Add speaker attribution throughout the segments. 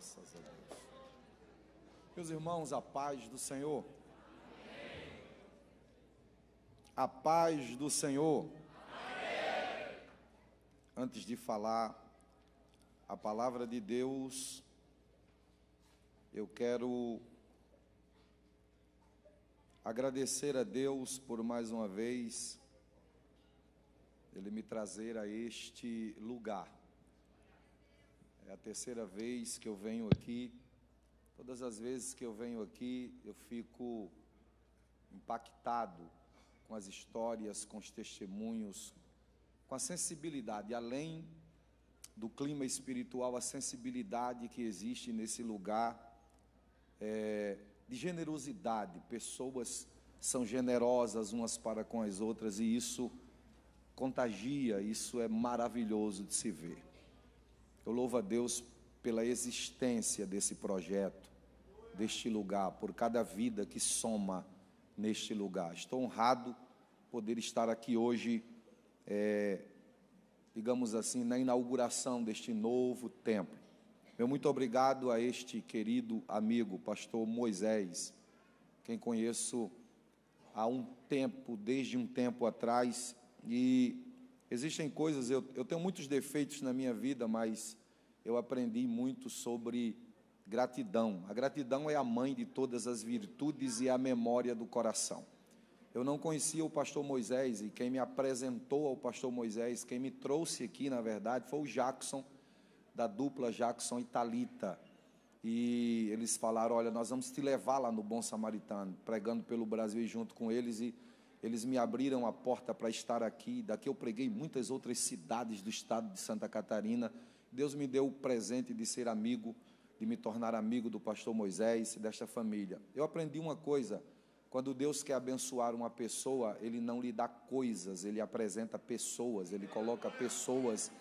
Speaker 1: Graças a Deus. Meus irmãos, a paz do Senhor. A paz do Senhor. Antes de falar a palavra de Deus, eu quero agradecer a Deus por mais uma vez Ele me trazer a este lugar. É a terceira vez que eu venho aqui. Todas as vezes que eu venho aqui, eu fico impactado com as histórias, com os testemunhos, com a sensibilidade, além do clima espiritual, a sensibilidade que existe nesse lugar, de generosidade. Pessoas são generosas umas para com as outras e isso contagia, isso é maravilhoso de se ver. Eu louvo a Deus pela existência desse projeto, deste lugar, por cada vida que soma neste lugar. Estou honrado poder estar aqui hoje, digamos assim, na inauguração deste novo templo. Meu muito obrigado a este querido amigo, pastor Moisés, quem conheço há um tempo, desde um tempo atrás, e existem coisas, eu tenho muitos defeitos na minha vida, mas eu aprendi muito sobre gratidão. A gratidão é a mãe de todas as virtudes e a memória do coração. Eu não conhecia o pastor Moisés, e quem me apresentou ao pastor Moisés, quem me trouxe aqui, na verdade, foi o Jackson, da dupla Jackson e Thalita. E eles falaram: olha, nós vamos te levar lá no Bom Samaritano, pregando pelo Brasil e junto com eles, e eles me abriram a porta para estar aqui. Daqui eu preguei em muitas outras cidades do estado de Santa Catarina. Deus me deu o presente de ser amigo, de me tornar amigo do pastor Moisés e desta família. Eu aprendi uma coisa: quando Deus quer abençoar uma pessoa, Ele não lhe dá coisas, Ele apresenta pessoas, Ele coloca pessoas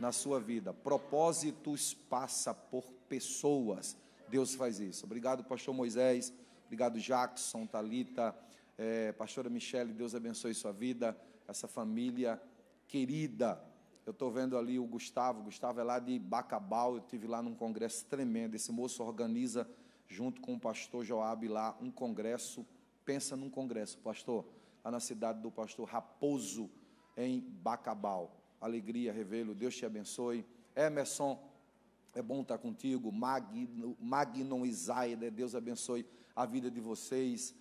Speaker 1: na sua vida. Propósitos passa por pessoas. Deus faz isso. Obrigado, pastor Moisés. Obrigado, Jackson, Thalita, pastora Michele. Deus abençoe sua vida, essa família querida. Eu estou vendo ali o Gustavo. Gustavo é lá de Bacabal. Eu estive lá num congresso tremendo. Esse moço organiza, junto com o pastor Joabe, lá um congresso. Pensa num congresso, pastor, lá na cidade do pastor Raposo, em Bacabal. Alegria, revelo, Deus te abençoe. Emerson, é bom estar contigo. Magnon Isaida, Deus abençoe a vida de vocês.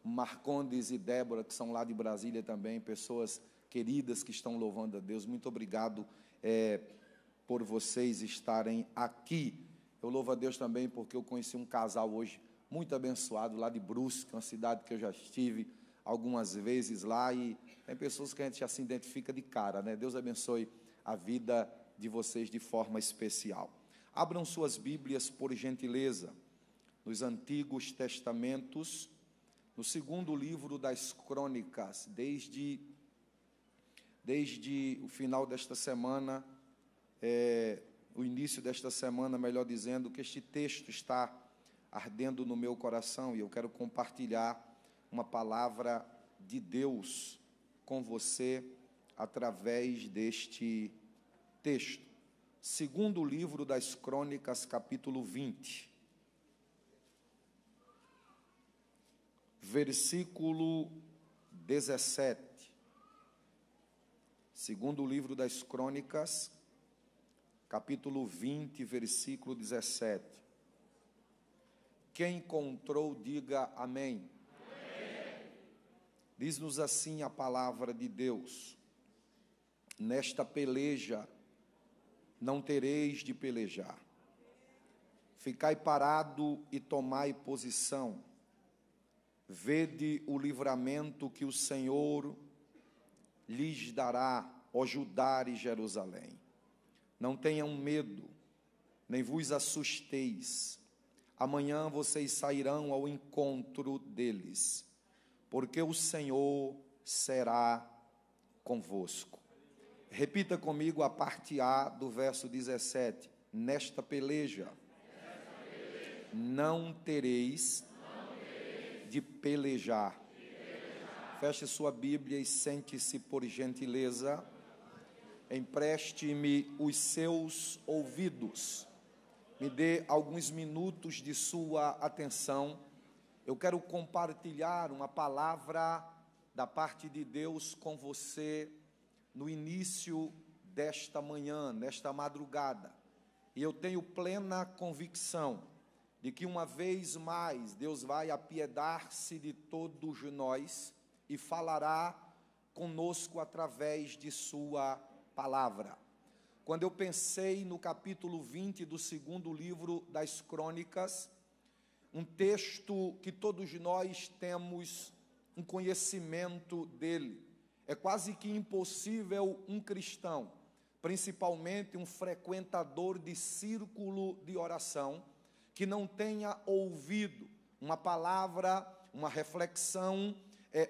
Speaker 1: Marcondes e Débora, que são lá de Brasília também, pessoas queridas que estão louvando a Deus. Muito obrigado por vocês estarem aqui. Eu louvo a Deus também porque eu conheci um casal hoje muito abençoado lá de Brusque, uma cidade que eu já estive algumas vezes lá, e tem pessoas que a gente já se identifica de cara, né? Deus abençoe a vida de vocês de forma especial. Abram suas Bíblias, por gentileza, nos Antigos Testamentos, no segundo livro das Crônicas. Desde o final desta semana, o início desta semana, melhor dizendo, que este texto está ardendo no meu coração, e eu quero compartilhar uma palavra de Deus com você através deste texto. Segundo livro das Crônicas, capítulo 20, versículo 17. Segundo livro das Crônicas, capítulo 20, versículo 17. Quem encontrou, diga amém. Diz-nos assim a palavra de Deus: nesta peleja não tereis de pelejar. Ficai parado e tomai posição. Vede o livramento que o Senhor lhes dará, ó Judá e Jerusalém. Não tenham medo, nem vos assusteis. Amanhã vocês sairão ao encontro deles, porque o Senhor será convosco. Repita comigo a parte A do verso 17. Nesta peleja não tereis de pelejar. Feche sua Bíblia e sente-se, por gentileza. Empreste-me os seus ouvidos. me dê alguns minutos de sua atenção. Eu quero compartilhar uma palavra da parte de Deus com você no início desta manhã, nesta madrugada. E eu tenho plena convicção de que uma vez mais Deus vai apiedar-se de todos nós e falará conosco através de sua palavra. Quando eu pensei no capítulo 20 do segundo livro das Crônicas, um texto que todos nós temos um conhecimento dele, é quase que impossível um cristão, principalmente um frequentador de círculo de oração, que não tenha ouvido uma palavra, uma reflexão,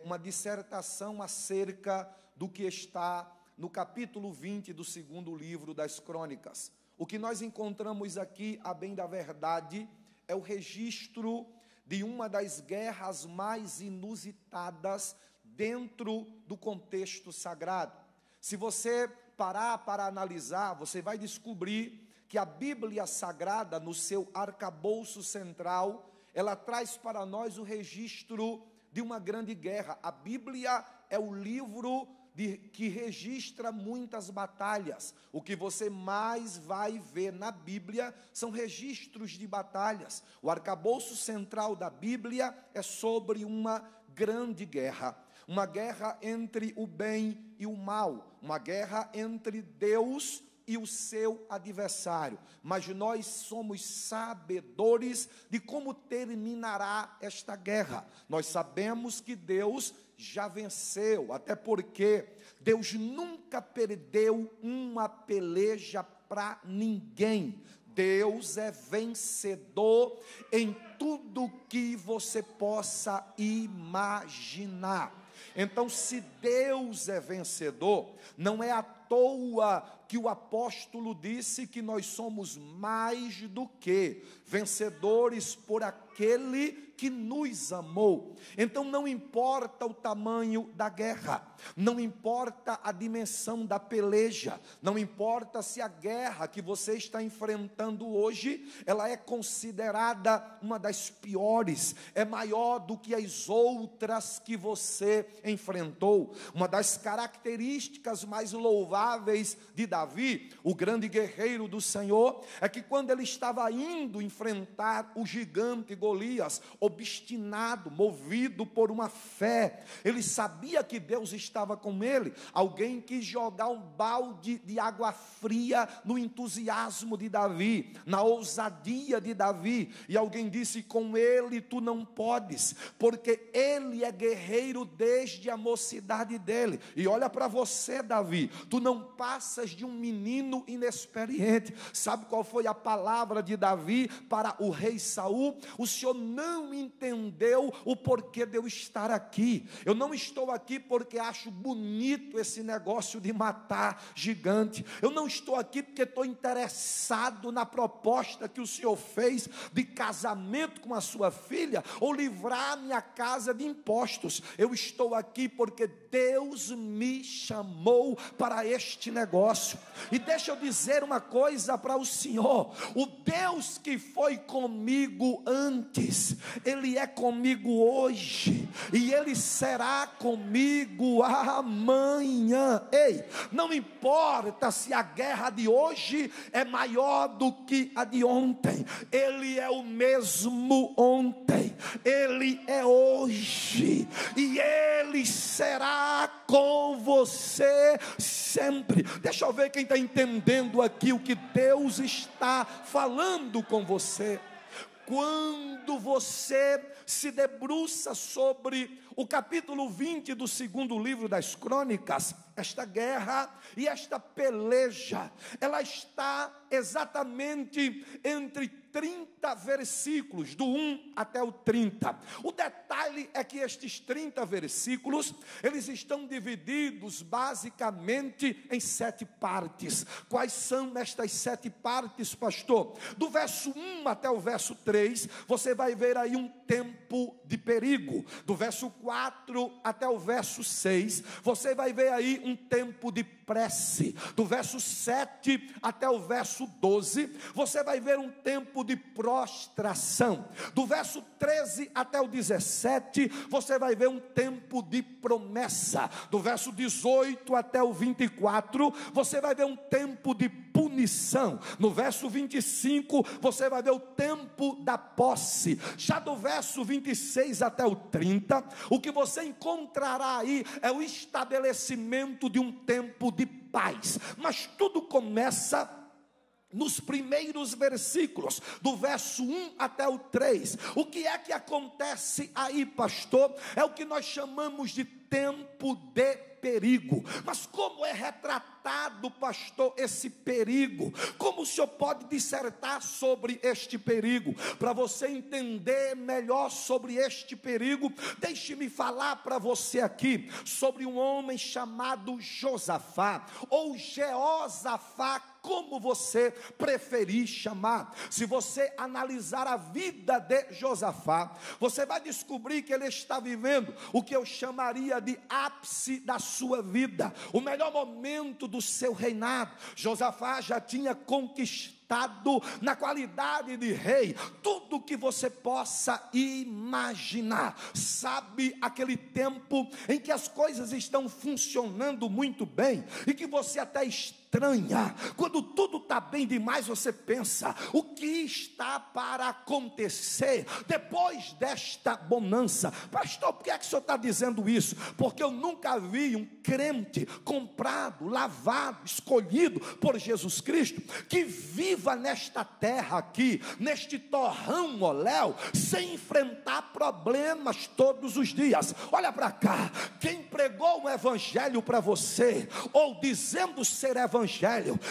Speaker 1: uma dissertação acerca do que está no capítulo 20 do segundo livro das Crônicas. O que nós encontramos aqui, a bem da verdade, é o registro de uma das guerras mais inusitadas dentro do contexto sagrado. Se você parar para analisar, você vai descobrir que a Bíblia Sagrada, no seu arcabouço central, ela traz para nós o registro de uma grande guerra. A Bíblia é o livro que registra muitas batalhas. O que você mais vai ver na Bíblia são registros de batalhas. O arcabouço central da Bíblia é sobre uma grande guerra. Uma guerra entre o bem e o mal. Uma guerra entre Deus e o seu adversário. Mas nós somos sabedores de como terminará esta guerra. Nós sabemos que Deus já venceu, até porque Deus nunca perdeu uma peleja para ninguém. Deus é vencedor em tudo que você possa imaginar. Então, se Deus é vencedor, não é à toa que o apóstolo disse que nós somos mais do que vencedores por aquele que nos amou. Então não importa o tamanho da guerra, não importa a dimensão da peleja, não importa se a guerra que você está enfrentando hoje, ela é considerada uma das piores, é maior do que as outras que você enfrentou. Uma das características mais louváveis de Davi, o grande guerreiro do Senhor, é que quando ele estava indo enfrentar o gigante Golias, obstinado, movido por uma fé, ele sabia que Deus estava com ele. Alguém quis jogar um balde de água fria no entusiasmo de Davi, na ousadia de Davi, e alguém disse: com ele tu não podes, porque ele é guerreiro desde a mocidade dele. E olha para você, Davi, tu não passas de um menino inexperiente. Sabe qual foi a palavra de Davi para o rei Saul? O senhor não entendeu o porquê de eu estar aqui. Eu não estou aqui porque acho bonito esse negócio de matar gigante. Eu não estou aqui porque estou interessado na proposta que o senhor fez de casamento com a sua filha, ou livrar a minha casa de impostos. Eu estou aqui porque Deus me chamou para este negócio. E deixa eu dizer uma coisa para o senhor: o Deus que foi comigo antes, Ele é comigo hoje, e Ele será comigo amanhã. Ei, não importa se a guerra de hoje é maior do que a de ontem, Ele é o mesmo ontem, Ele é hoje, e Ele será com você sempre. Deixa eu ver quem está entendendo aqui o que Deus está falando com você. Quando você se debruça sobre o capítulo 20 do segundo livro das Crônicas, esta guerra e esta peleja, ela está exatamente entre 30 versículos, do 1 até o 30. O detalhe é que estes 30 versículos, eles estão divididos basicamente em 7 partes. Quais são estas 7 partes, pastor? Do verso 1 até o verso 3, você vai ver aí um tempo de perigo. Do verso 4 até o verso 6, você vai ver aí um tempo de prece. Do verso 7 até o verso 12, você vai ver um tempo de prostração. Do verso 13 até o 17, você vai ver um tempo de promessa. Do verso 18 até o 24, você vai ver um tempo de punição. No verso 25, você vai ver o tempo da posse. Já do verso 26 até o 30, o que você encontrará aí é o estabelecimento de um tempo de paz. Mas tudo começa nos primeiros versículos, do verso 1 até o 3. O que é que acontece aí, pastor? É o que nós chamamos de tempo de perigo. Mas como é retratado, pastor, esse perigo? Como o senhor pode dissertar sobre este perigo? Para você entender melhor sobre este perigo, deixe-me falar para você aqui sobre um homem chamado Josafá, ou Jeosafá, como você preferir chamar. Se você analisar a vida de Josafá, você vai descobrir que ele está vivendo o que eu chamaria de ápice da sua vida, o melhor momento do seu reinado. Josafá já tinha conquistado na qualidade de rei tudo que você possa imaginar. Sabe aquele tempo em que as coisas estão funcionando muito bem e que você até estranha, quando tudo está bem demais, você pensa, o que está para acontecer depois desta bonança? Pastor, por que é que o senhor está dizendo isso? Porque eu nunca vi um crente comprado, lavado, escolhido por Jesus Cristo, que viva nesta terra aqui, neste torrão moléu, sem enfrentar problemas todos os dias. Olha para cá, quem pregou o evangelho para você, ou dizendo ser evangelho,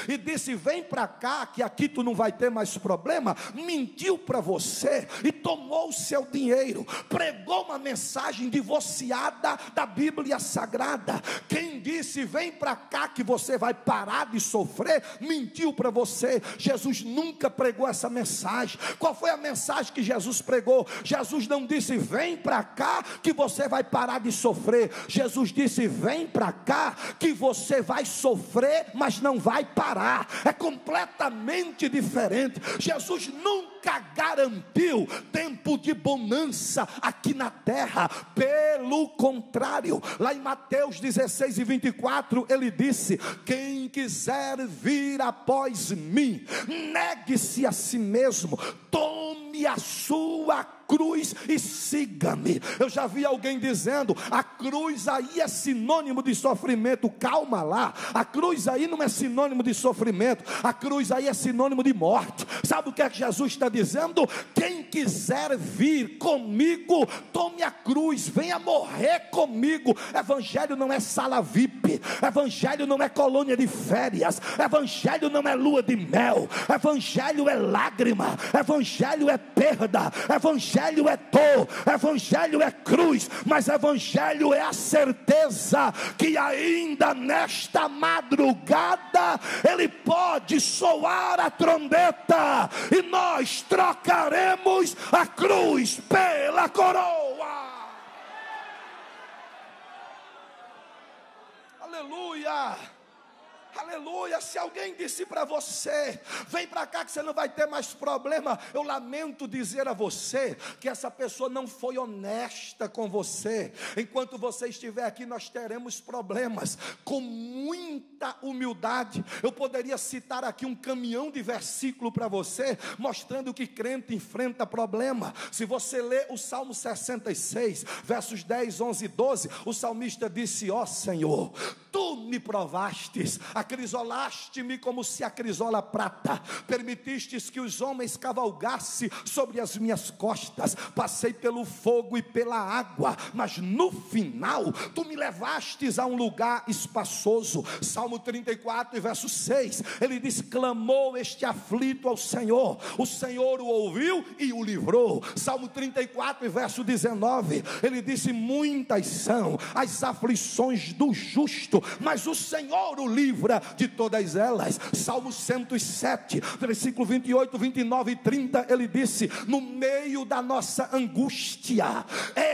Speaker 1: e disse, vem para cá, que aqui tu não vai ter mais problema, mentiu para você, e tomou o seu dinheiro, pregou uma mensagem divorciada da Bíblia Sagrada. Quem disse, vem para cá que você vai parar de sofrer, mentiu para você. Jesus nunca pregou essa mensagem. Qual foi a mensagem que Jesus pregou? Jesus não disse, vem para cá que você vai parar de sofrer. Jesus disse, vem para cá que você vai sofrer, mas não vai parar. É completamente diferente. Jesus nunca garantiu tempo de bonança aqui na terra. Pelo contrário, lá em Mateus 16 e 24, ele disse, quem quiser vir após mim, negue-se a si mesmo, tome a sua cruz e siga-me. Eu já vi alguém dizendo, a cruz aí é sinônimo de sofrimento. Calma lá, a cruz aí não é sinônimo de sofrimento, a cruz aí é sinônimo de morte. Sabe o que é que Jesus está dizendo? Quem quiser vir comigo, tome a cruz, venha morrer comigo. Evangelho não é sala VIP, evangelho não é colônia de férias, evangelho não é lua de mel, evangelho é lágrima, evangelho é perda, evangelho é dor, evangelho é cruz, mas evangelho é a certeza que ainda nesta madrugada ele pode soar a trombeta e nós trocaremos a cruz pela coroa. Aleluia. Aleluia. Se alguém disse para você, vem para cá que você não vai ter mais problema, eu lamento dizer a você que essa pessoa não foi honesta com você. Enquanto você estiver aqui, nós teremos problemas. Com muita humildade, eu poderia citar aqui um caminhão de versículo para você, mostrando que crente enfrenta problema. Se você ler o Salmo 66, versos 10, 11 e 12, o salmista disse, ó Senhor, tu me provastes, acrisolaste-me como se acrisola a prata, permitistes que os homens cavalgassem sobre as minhas costas, passei pelo fogo e pela água, mas no final, tu me levastes a um lugar espaçoso. Salmo Salmo 34 e verso 6, ele diz: clamou este aflito ao Senhor, o Senhor o ouviu e o livrou. Salmo 34 e verso 19, ele disse: muitas são as aflições do justo, mas o Senhor o livra de todas elas. Salmo 107, versículo 28, 29 e 30, ele disse: no meio da nossa angústia,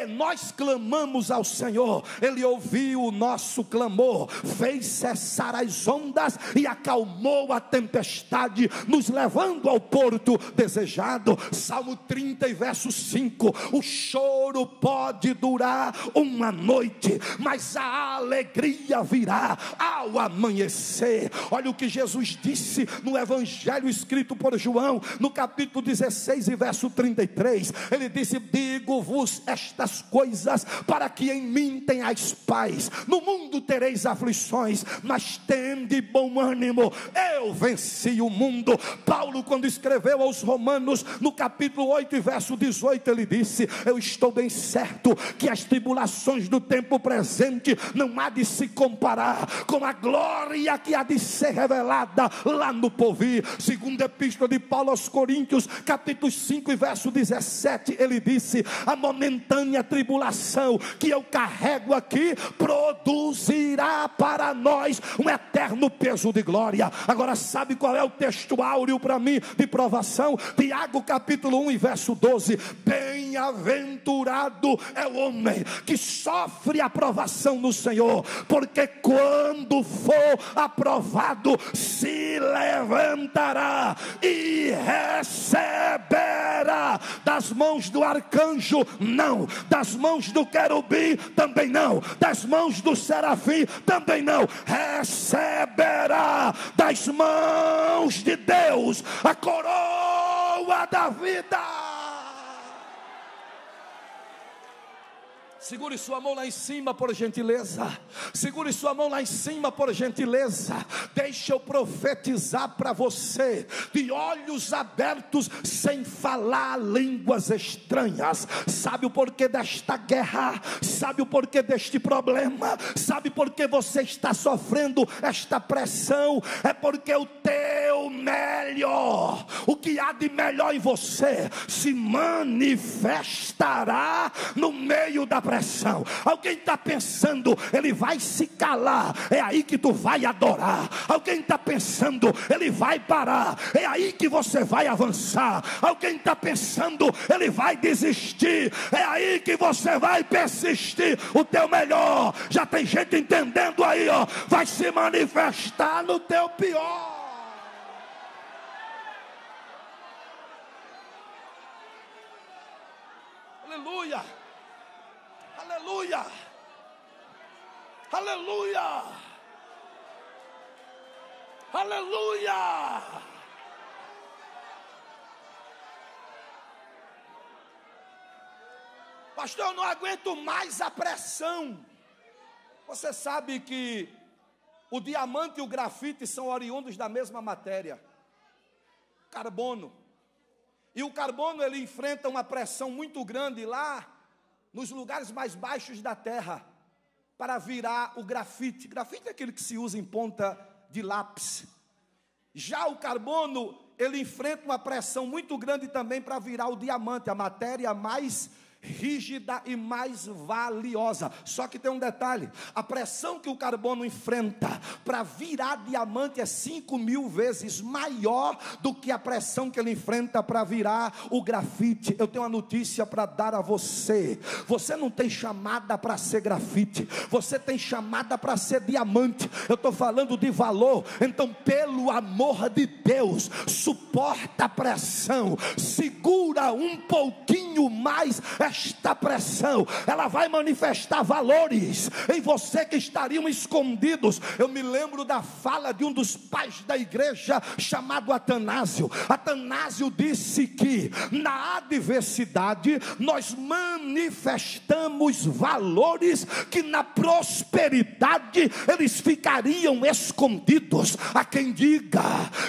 Speaker 1: nós clamamos ao Senhor, ele ouviu o nosso clamor, fez cessar as ondas e acalmou a tempestade, nos levando ao porto desejado. Salmo 30 e verso 5, o choro pode durar uma noite, mas a alegria virá ao amanhecer. Olha o que Jesus disse no evangelho escrito por João, no capítulo 16 e verso 33, ele disse: digo-vos estas coisas para que em mim tenhais paz, no mundo tereis aflições, mas tende bom ânimo, eu venci o mundo. Paulo, quando escreveu aos Romanos, no capítulo 8 e verso 18, ele disse: eu estou bem certo que as tribulações do tempo presente não há de se comparar com a glória que há de ser revelada lá no porvir. Segunda epístola de Paulo aos Coríntios, capítulo 5 e verso 17, ele disse: a momentânea tribulação que eu carrego aqui produzirá para nós um eterno peso de glória. Agora, sabe qual é o texto áureo para mim de provação? Tiago capítulo 1 e verso 12: bem-aventurado é o homem que sofre a provação no Senhor, porque quando for aprovado, se levantará e receberá das mãos do arcanjo, não, das mãos do querubim, também não, das mãos do serafim, também não, receberá das mãos de Deus a coroa da vida. Segure sua mão lá em cima, por gentileza. Segure sua mão lá em cima, por gentileza. Deixa eu profetizar para você, de olhos abertos, sem falar línguas estranhas. Sabe o porquê desta guerra? Sabe o porquê deste problema? Sabe por que você está sofrendo esta pressão? É porque o teu melhor, o que há de melhor em você, se manifestará no meio da pressão. Alguém está pensando, ele vai se calar, é aí que tu vai adorar. Alguém está pensando, ele vai parar, é aí que você vai avançar. Alguém está pensando, ele vai desistir, é aí que você vai persistir. O teu melhor, já tem gente entendendo aí, ó, vai se manifestar no teu pior. Aleluia. Aleluia, aleluia, aleluia. Pastor, eu não aguento mais a pressão. Você sabe que o diamante e o grafite são oriundos da mesma matéria, carbono. E o carbono, ele enfrenta uma pressão muito grande lá nos lugares mais baixos da terra, para virar o grafite. Grafite é aquele que se usa em ponta de lápis. Já o carbono, ele enfrenta uma pressão muito grande também para virar o diamante, a matéria mais rígida e mais valiosa. Só que tem um detalhe: a pressão que o carbono enfrenta para virar diamante é 5.000 vezes maior do que a pressão que ele enfrenta para virar o grafite. Eu tenho uma notícia para dar a você: você não tem chamada para ser grafite, você tem chamada para ser diamante. Eu estou falando de valor. Então, pelo amor de Deus, suporta a pressão, segura um pouquinho mais esta pressão. Ela vai manifestar valores em você que estariam escondidos. Eu me lembro da fala de um dos pais da igreja, chamado Atanásio. Atanásio disse que na adversidade nós manifestamos valores que na prosperidade eles ficariam escondidos. Há quem diga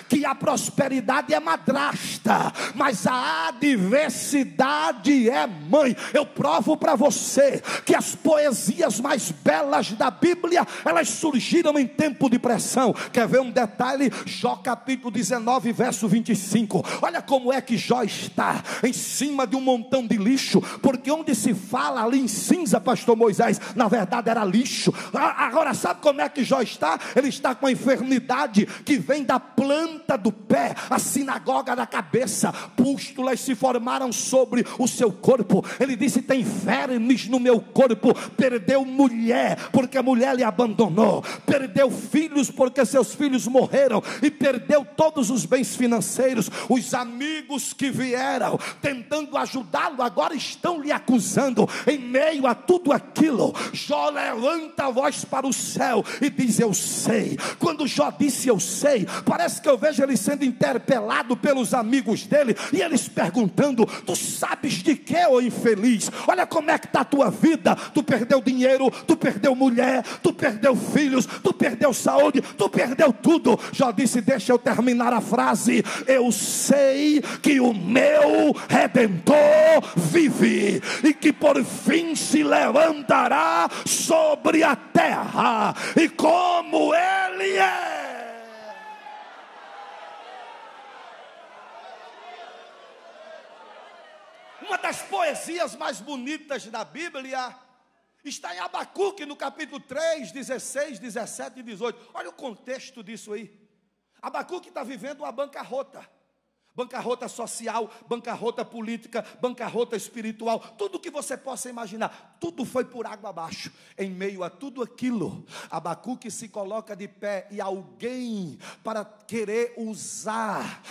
Speaker 1: que a prosperidade é madrasta, mas a adversidade é mãe. bem, eu provo para você que as poesias mais belas da Bíblia, elas surgiram em tempo de pressão. Quer ver um detalhe? Jó capítulo 19, verso 25. Olha como é que Jó está em cima de um montão de lixo, porque onde se fala ali em cinza, pastor Moisés, na verdade era lixo. Agora sabe como é que Jó está? Ele está com a enfermidade que vem da planta do pé, a sinagoga da cabeça. Pústulas se formaram sobre o seu corpo. Ele disse: tem vermes no meu corpo. Perdeu mulher porque a mulher lhe abandonou, perdeu filhos porque seus filhos morreram, e perdeu todos os bens financeiros. Os amigos que vieram tentando ajudá-lo agora estão lhe acusando. Em meio a tudo aquilo, Jó levanta a voz para o céu e diz: eu sei. Quando Jó disse eu sei, parece que eu vejo ele sendo interpelado pelos amigos dele, e eles perguntando: tu sabes de que, ô infeliz? Olha como é que está a tua vida. Tu perdeu dinheiro, tu perdeu mulher, tu perdeu filhos, tu perdeu saúde, tu perdeu tudo. Jó disse: deixa eu terminar a frase. Eu sei que o meu Redentor vive, e que por fim se levantará sobre a terra, e como ele é. Uma das poesias mais bonitas da Bíblia está em Abacuque, no capítulo 3, 16, 17 e 18. Olha o contexto disso aí. Abacuque está vivendo uma bancarrota. Bancarrota social, bancarrota política, bancarrota espiritual, tudo que você possa imaginar, tudo foi por água abaixo. Em meio a tudo aquilo, Abacuque se coloca de pé, e alguém para querer usar,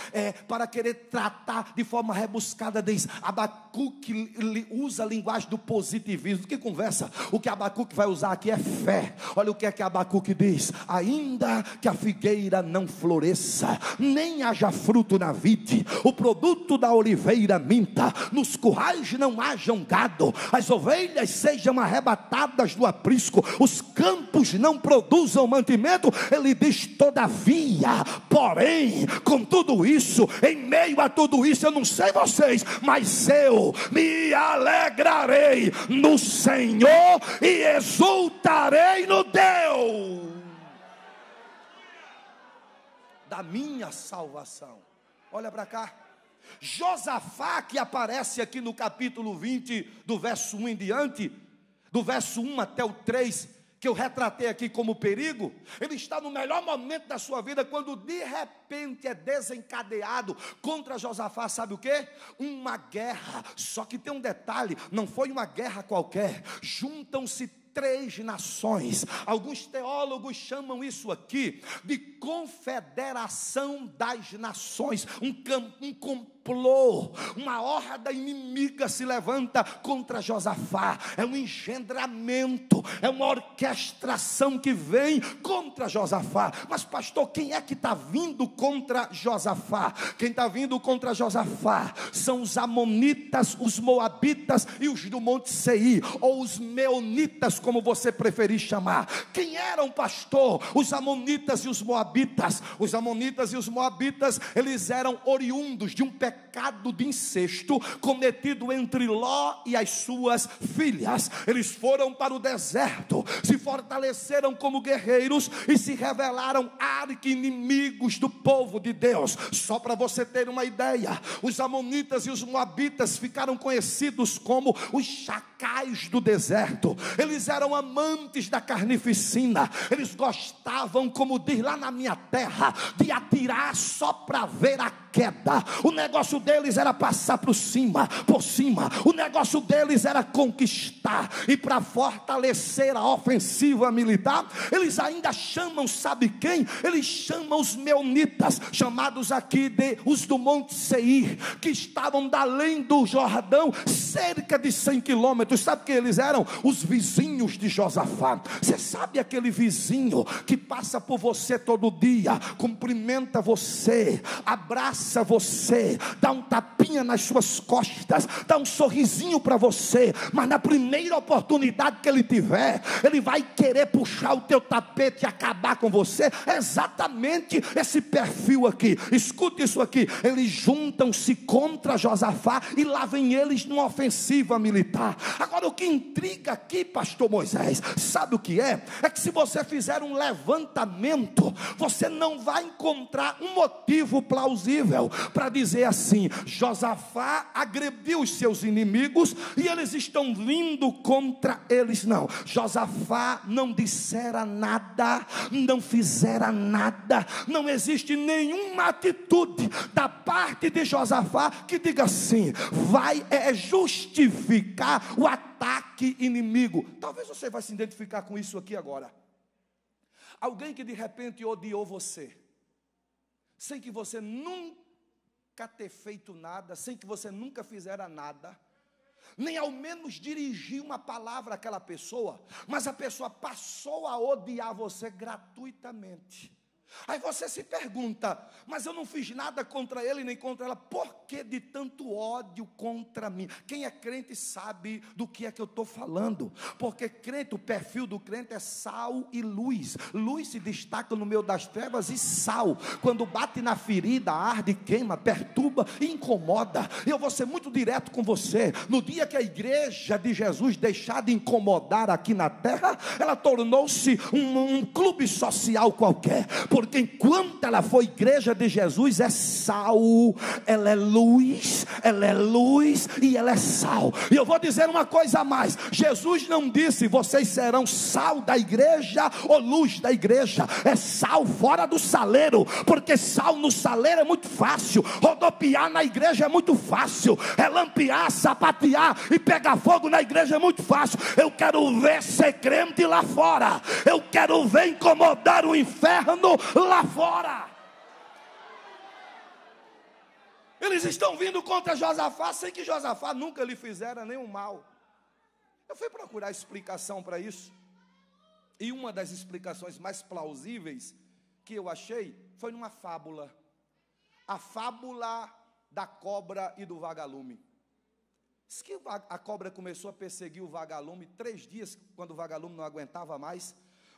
Speaker 1: para querer tratar de forma rebuscada, diz: Abacuque usa a linguagem do positivismo. Que conversa? O que Abacuque vai usar aqui é fé. Olha o que é que Abacuque diz: ainda que a figueira não floresça, nem haja fruto na vide, o produto da oliveira minta, nos currais não hajam gado, as ovelhas sejam arrebatadas do aprisco, os campos não produzam mantimento, ele diz: todavia, porém, com tudo isso, em meio a tudo isso, eu não sei vocês, mas eu me alegrarei no Senhor e exultarei no Deus da minha salvação. Olha para cá. Josafá, que aparece aqui no capítulo 20, do verso 1 em diante, do verso 1 até o 3, que eu retratei aqui como perigo, ele está no melhor momento da sua vida, quando de repente é desencadeado contra Josafá, sabe o quê? Uma guerra. Só que tem um detalhe: não foi uma guerra qualquer, juntam-se 3 nações. Alguns teólogos chamam isso aqui de confederação das nações. Um complô, uma horda inimiga se levanta contra Josafá. É um engendramento, é uma orquestração que vem contra Josafá. Mas pastor, quem é que está vindo contra Josafá? Quem está vindo contra Josafá são os amonitas, os moabitas e os do Monte Seir, ou os meonitas, como você preferir chamar. Quem eram, pastor? Os amonitas e os moabitas. Os amonitas e os moabitas, eles eram oriundos de um pecado de incesto cometido entre Ló e as suas filhas. Eles foram para o deserto, se fortaleceram como guerreiros e se revelaram arqui-inimigos do povo de Deus. Só para você ter uma ideia, os amonitas e os moabitas ficaram conhecidos como os chacais do deserto. Eles eram amantes da carnificina. Eles gostavam, como diz lá na minha terra, de atirar só para ver a queda. O negócio deles era passar por cima. O negócio deles era conquistar. E para fortalecer a ofensiva militar, eles ainda chamam, sabe quem? Eles chamam os meunitas, chamados aqui de os do Monte Seir, que estavam da além do Jordão, cerca de 100 quilômetros. Sabe quem eles eram? Os vizinhos de Josafá. Você sabe aquele vizinho que passa por você todo dia, cumprimenta você, abraça
Speaker 2: abraça você, dá um tapinha nas suas costas, dá um sorrisinho para você, mas na primeira oportunidade que ele tiver, ele vai querer puxar o teu tapete e acabar com você. É exatamente esse perfil aqui. Escute isso aqui: eles juntam-se contra Josafá e lá vem eles numa ofensiva militar. Agora, o que intriga aqui, pastor Moisés, sabe o que é? É que se você fizer um levantamento, você não vai encontrar um motivo plausível para dizer assim: Josafá agrediu os seus inimigos e eles estão vindo contra eles. Não, Josafá não dissera nada, não fizera nada, não existe nenhuma atitude da parte de Josafá que diga assim, vai justificar o ataque inimigo. Talvez você vai se identificar com isso aqui agora. Alguém que de repente odiou você, sem que você nunca ter feito nada, sem que você nunca fizera nada, nem ao menos dirigir uma palavra àquela pessoa, mas a pessoa passou a odiar você gratuitamente. Aí você se pergunta, mas eu não fiz nada contra ele nem contra ela, por que de tanto ódio contra mim? Quem é crente sabe do que é que eu estou falando, porque crente, o perfil do crente é sal e luz. Luz se destaca no meio das trevas e sal, quando bate na ferida, arde, queima, perturba e incomoda. Eu vou ser muito direto com você: no dia que a igreja de Jesus deixar de incomodar aqui na terra, ela tornou-se um clube social qualquer, porque enquanto ela foi igreja de Jesus, é sal, ela é luz e ela é sal. E eu vou dizer uma coisa a mais: Jesus não disse vocês serão sal da igreja ou luz da igreja. É sal fora do saleiro, porque sal no saleiro é muito fácil, rodopiar na igreja é muito fácil, lampear, sapatear e pegar fogo na igreja é muito fácil. Eu quero ver ser crente lá fora, eu quero ver incomodar o inferno lá fora. Eles estão vindo contra Josafá sem que Josafá nunca lhe fizera nenhum mal. Eu fui procurar explicação para isso, e uma das explicações mais plausíveis que eu achei foi numa fábula, a fábula da cobra e do vagalume. Diz que a cobra começou a perseguir o vagalume 3 dias, quando o vagalume não aguentava mais.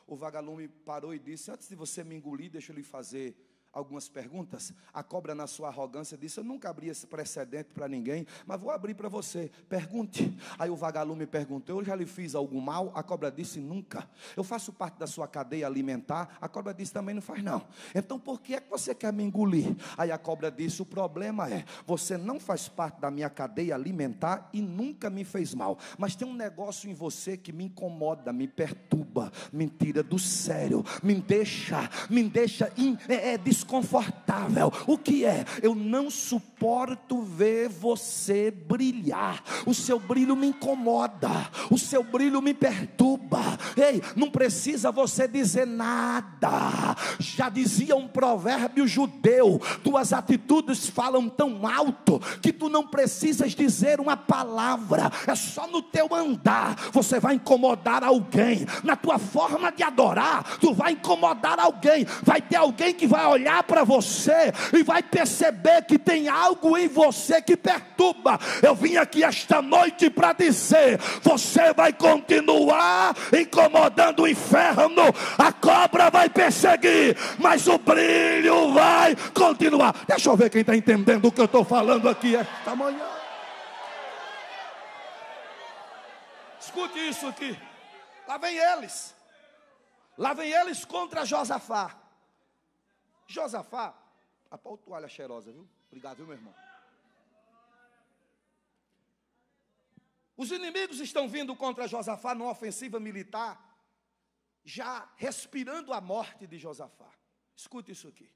Speaker 2: O vagalume parou e disse: antes de você me engolir, deixa eu lhe fazer algumas perguntas. A cobra, na sua arrogância, disse: eu nunca abri esse precedente para ninguém, mas vou abrir para você, pergunte. Aí o vagalume perguntou: eu já lhe fiz algum mal? A cobra disse: nunca. Eu faço parte da sua cadeia alimentar? A cobra disse: também não faz não. Então por que é que você quer me engolir? Aí a cobra disse: o problema é, você não faz parte da minha cadeia alimentar e nunca me fez mal, mas tem um negócio em você que me incomoda, me perturba, me tira do sério, me deixa desconfortável. O que é? Eu não suporto ver você brilhar. O seu brilho me incomoda, o seu brilho me perturba. Ei, não precisa você dizer nada. Já dizia um provérbio judeu: tuas atitudes falam tão alto que tu não precisas dizer uma palavra. É só no teu andar você vai incomodar alguém. Na tua forma de adorar, tu vai incomodar alguém. Vai ter alguém que vai olhar para você e vai perceber que tem algo em você que perturba. Eu vim aqui esta noite para dizer: você vai continuar incomodando o inferno, a cobra vai perseguir, mas o brilho vai continuar. Deixa eu ver quem está entendendo o que eu estou falando aqui esta manhã. Escute isso aqui. Lá vem eles contra Josafá. Josafá, a pau toalha cheirosa, viu? Obrigado, viu, meu irmão? Os inimigos estão vindo contra Josafá numa ofensiva militar, já respirando a morte de Josafá. Escute isso aqui.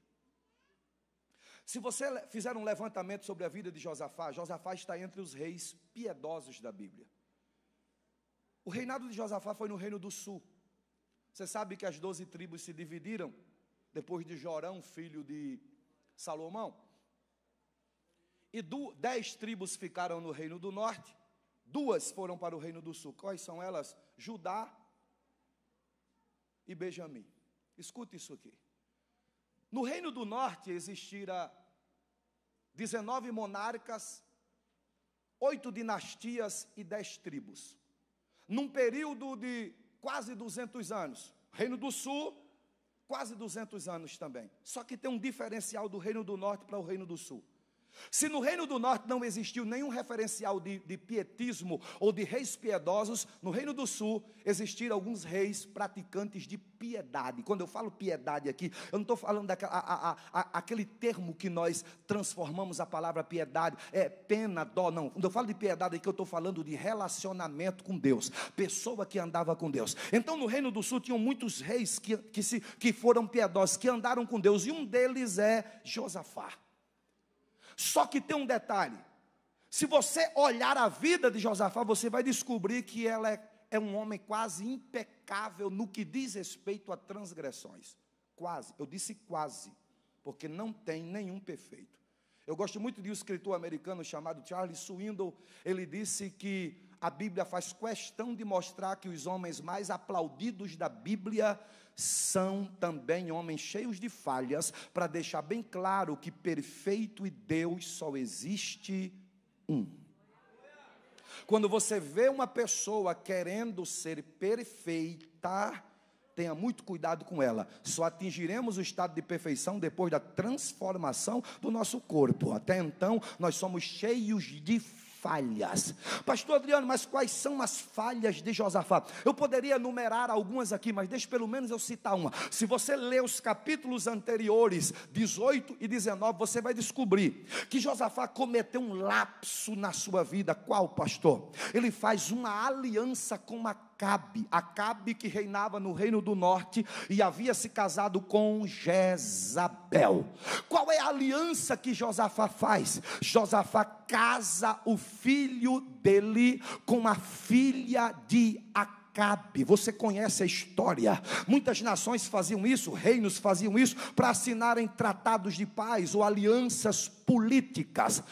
Speaker 2: Se você fizer um levantamento sobre a vida de Josafá, Josafá está entre os reis piedosos da Bíblia. O reinado de Josafá foi no reino do sul. Você sabe que as 12 tribos se dividiram depois de Jorão, filho de Salomão, e 10 tribos ficaram no reino do norte, 2 foram para o reino do sul. Quais são elas? Judá e Benjamim. Escute isso aqui. No reino do norte existira
Speaker 1: 19 monarcas, 8 dinastias e 10 tribos. Num período de quase 200 anos. Reino do Sul, quase 200 anos também. Só que tem um diferencial do Reino do Norte para o Reino do Sul. Se no Reino do Norte não existiu nenhum referencial de pietismo ou de reis piedosos, no Reino do Sul existiram alguns reis praticantes de piedade. Quando eu falo piedade aqui, eu não estou falando aquele termo que nós transformamos a palavra piedade, pena, dó, não. Quando eu falo de piedade aqui, eu estou falando de relacionamento com Deus, pessoa que andava com Deus. Então no Reino do Sul tinham muitos reis que foram piedosos, que andaram com Deus, e um deles é Josafá. Só que tem um detalhe: se você olhar a vida de Josafá, você vai descobrir que ela é um homem quase impecável no que diz respeito a transgressões. Quase, eu disse quase, porque não tem nenhum perfeito. Eu gosto muito de um escritor americano chamado Charles Swindoll. Ele disse que a Bíblia faz questão de mostrar que os homens mais aplaudidos da Bíblia são também homens cheios de falhas, para deixar bem claro que perfeito e Deus só existe um. Quando você vê uma pessoa querendo ser perfeita, tenha muito cuidado com ela. Só atingiremos o estado de perfeição depois da transformação do nosso corpo. Até então, nós somos cheios de falhas. Pastor Adriano, mas quais são as falhas de Josafá? Eu poderia enumerar algumas aqui, mas deixe pelo menos eu citar uma. Se você ler os capítulos anteriores, 18 e 19, você vai descobrir que Josafá cometeu um lapso na sua vida. Qual, pastor? Ele faz uma aliança com Acabe, que reinava no Reino do Norte e havia se casado com Jezabel. Qual é a aliança que Josafá faz? Josafá casa o filho dele com a filha de Acabe. Você conhece a história. Muitas nações faziam isso, reinos faziam isso, para assinarem tratados de paz ou alianças políticas,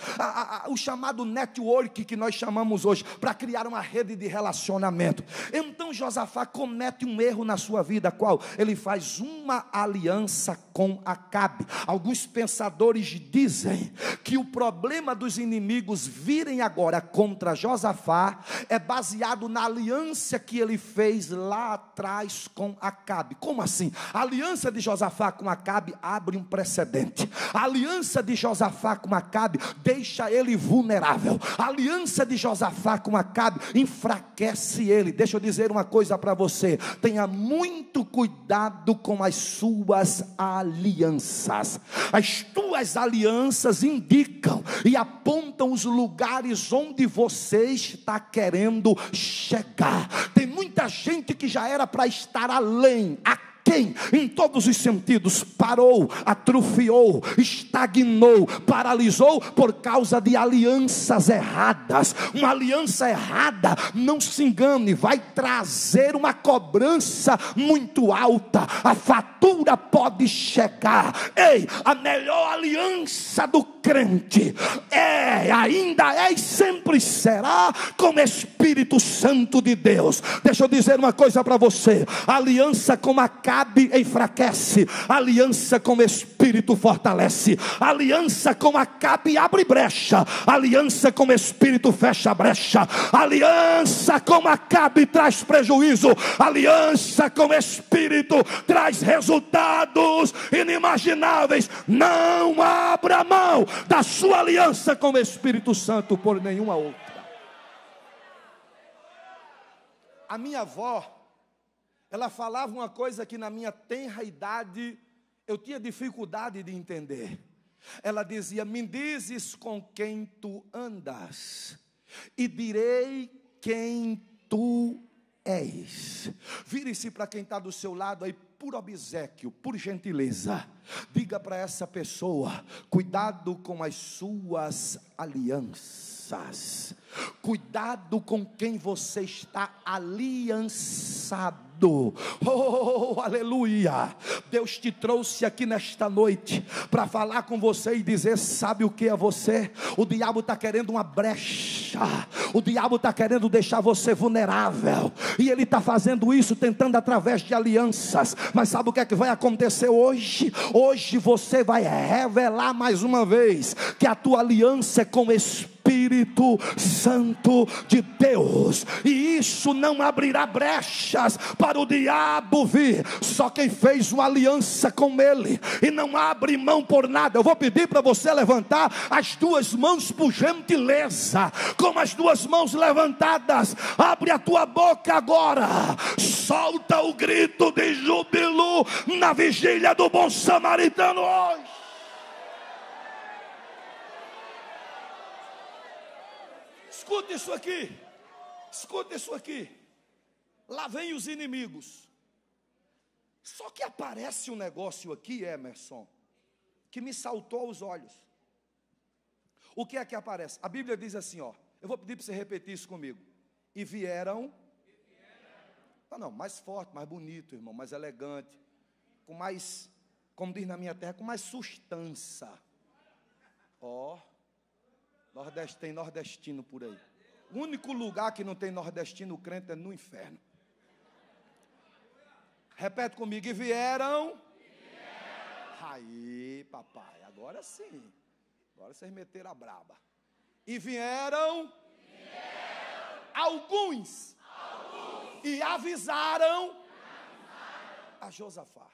Speaker 1: o chamado network que nós chamamos hoje, para criar uma rede de relacionamento. Então Josafá comete um erro na sua vida. Qual? Ele faz uma aliança com Acabe. Alguns pensadores dizem que o problema dos inimigos virem agora contra Josafá é baseado na aliança que ele fez lá atrás com Acabe. Como assim? A aliança de Josafá com Acabe abre um precedente. A aliança de Josafá com Acabe deixa ele vulnerável. A aliança de Josafá com Acabe enfraquece ele. Deixa eu dizer uma coisa para você: tenha muito cuidado com as suas alianças. As tuas alianças indicam e apontam os lugares onde você está querendo chegar. Tem muita gente que já era para estar além, quem, em todos os sentidos, parou, atrofiou, estagnou, paralisou por causa de alianças erradas. Uma aliança errada, não se engane, vai trazer uma cobrança muito alta. A fatura pode chegar. Ei, a melhor aliança do crente ainda é e sempre será com o Espírito Santo de Deus. Deixa eu dizer uma coisa para você: a aliança com Acabe enfraquece, a aliança com o Espírito fortalece. A aliança com Acabe abre brecha, a aliança com o Espírito fecha a brecha. A aliança com Acabe traz prejuízo, a aliança com o Espírito traz resultados inimagináveis. Não abra mão da sua aliança com o Espírito Santo por nenhuma outra. A minha avó, ela falava uma coisa que na minha tenra idade eu tinha dificuldade de entender. Ela dizia: me dizes com quem tu andas, e direi quem tu és. Vire-se para quem está do seu lado aí, por obséquio, por gentileza, diga para essa pessoa: cuidado com as suas alianças. Cuidado com quem você está aliançado. Oh, aleluia. Deus te trouxe aqui nesta noite para falar com você e dizer: sabe o que é você? O diabo está querendo uma brecha
Speaker 2: brecha. O diabo está querendo deixar você vulnerável, e ele está fazendo isso tentando através de alianças. Mas sabe o que é que vai acontecer hoje? Hoje você vai revelar mais uma vez que a tua aliança é com o Espírito Santo de Deus, e isso não abrirá brechas para o diabo vir. Só quem fez uma aliança com ele e não abre mão por nada. Eu vou pedir para você levantar as duas mãos por gentileza. Com as duas mãos levantadas, abre a tua boca agora, solta o grito de júbilo na vigília do bom samaritano hoje. Escuta isso aqui, escuta isso aqui. Lá vem os inimigos. Só que aparece um negócio aqui, Emerson, que me saltou aos olhos. O que é que aparece? A Bíblia diz assim, ó. Eu vou pedir para você repetir isso comigo. E vieram. Não, mais forte, mais bonito, irmão, mais elegante, com mais, como diz na minha terra, com mais sustância. Ó. Tem nordestino por aí. O único lugar que não tem nordestino crente é no inferno. Repete comigo. E vieram. Aí, papai, agora sim. Agora vocês meteram a braba. E vieram alguns. E avisaram a Josafá.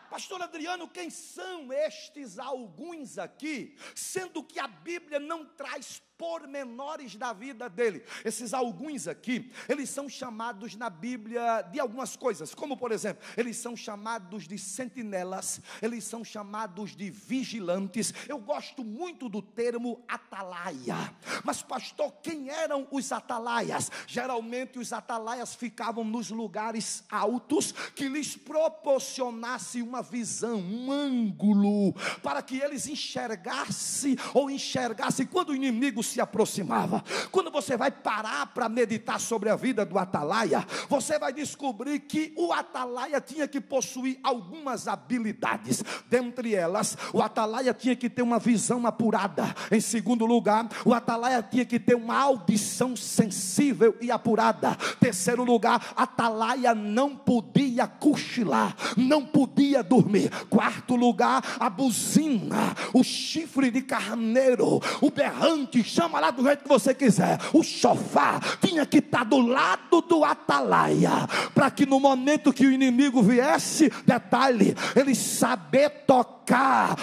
Speaker 2: Pastor Adriano, quem são estes alguns aqui? Sendo que a Bíblia não traz pormenores da vida dele. Esses alguns aqui, eles são chamados na Bíblia de algumas coisas, como por exemplo, eles são chamados de sentinelas, eles são chamados de vigilantes. Eu gosto muito do termo atalaia. Mas pastor, quem eram os atalaias? Geralmente os atalaias ficavam nos lugares altos que lhes proporcionasse uma visão, um ângulo, para que eles enxergassem quando o inimigo se aproximava. Quando você vai parar para meditar sobre a vida do atalaia, você vai descobrir que o atalaia tinha que possuir algumas habilidades. Dentre elas, o atalaia tinha que ter uma visão apurada. Em segundo lugar, o atalaia tinha que ter uma audição sensível e apurada. Terceiro lugar, atalaia não podia cochilar, não podia dormir. Quarto lugar, a buzina, o chifre de carneiro, o berrante, chama lá do jeito que você quiser, o chofá tinha que estar do lado do atalaia, para que no momento que o inimigo viesse, detalhe, ele saber tocar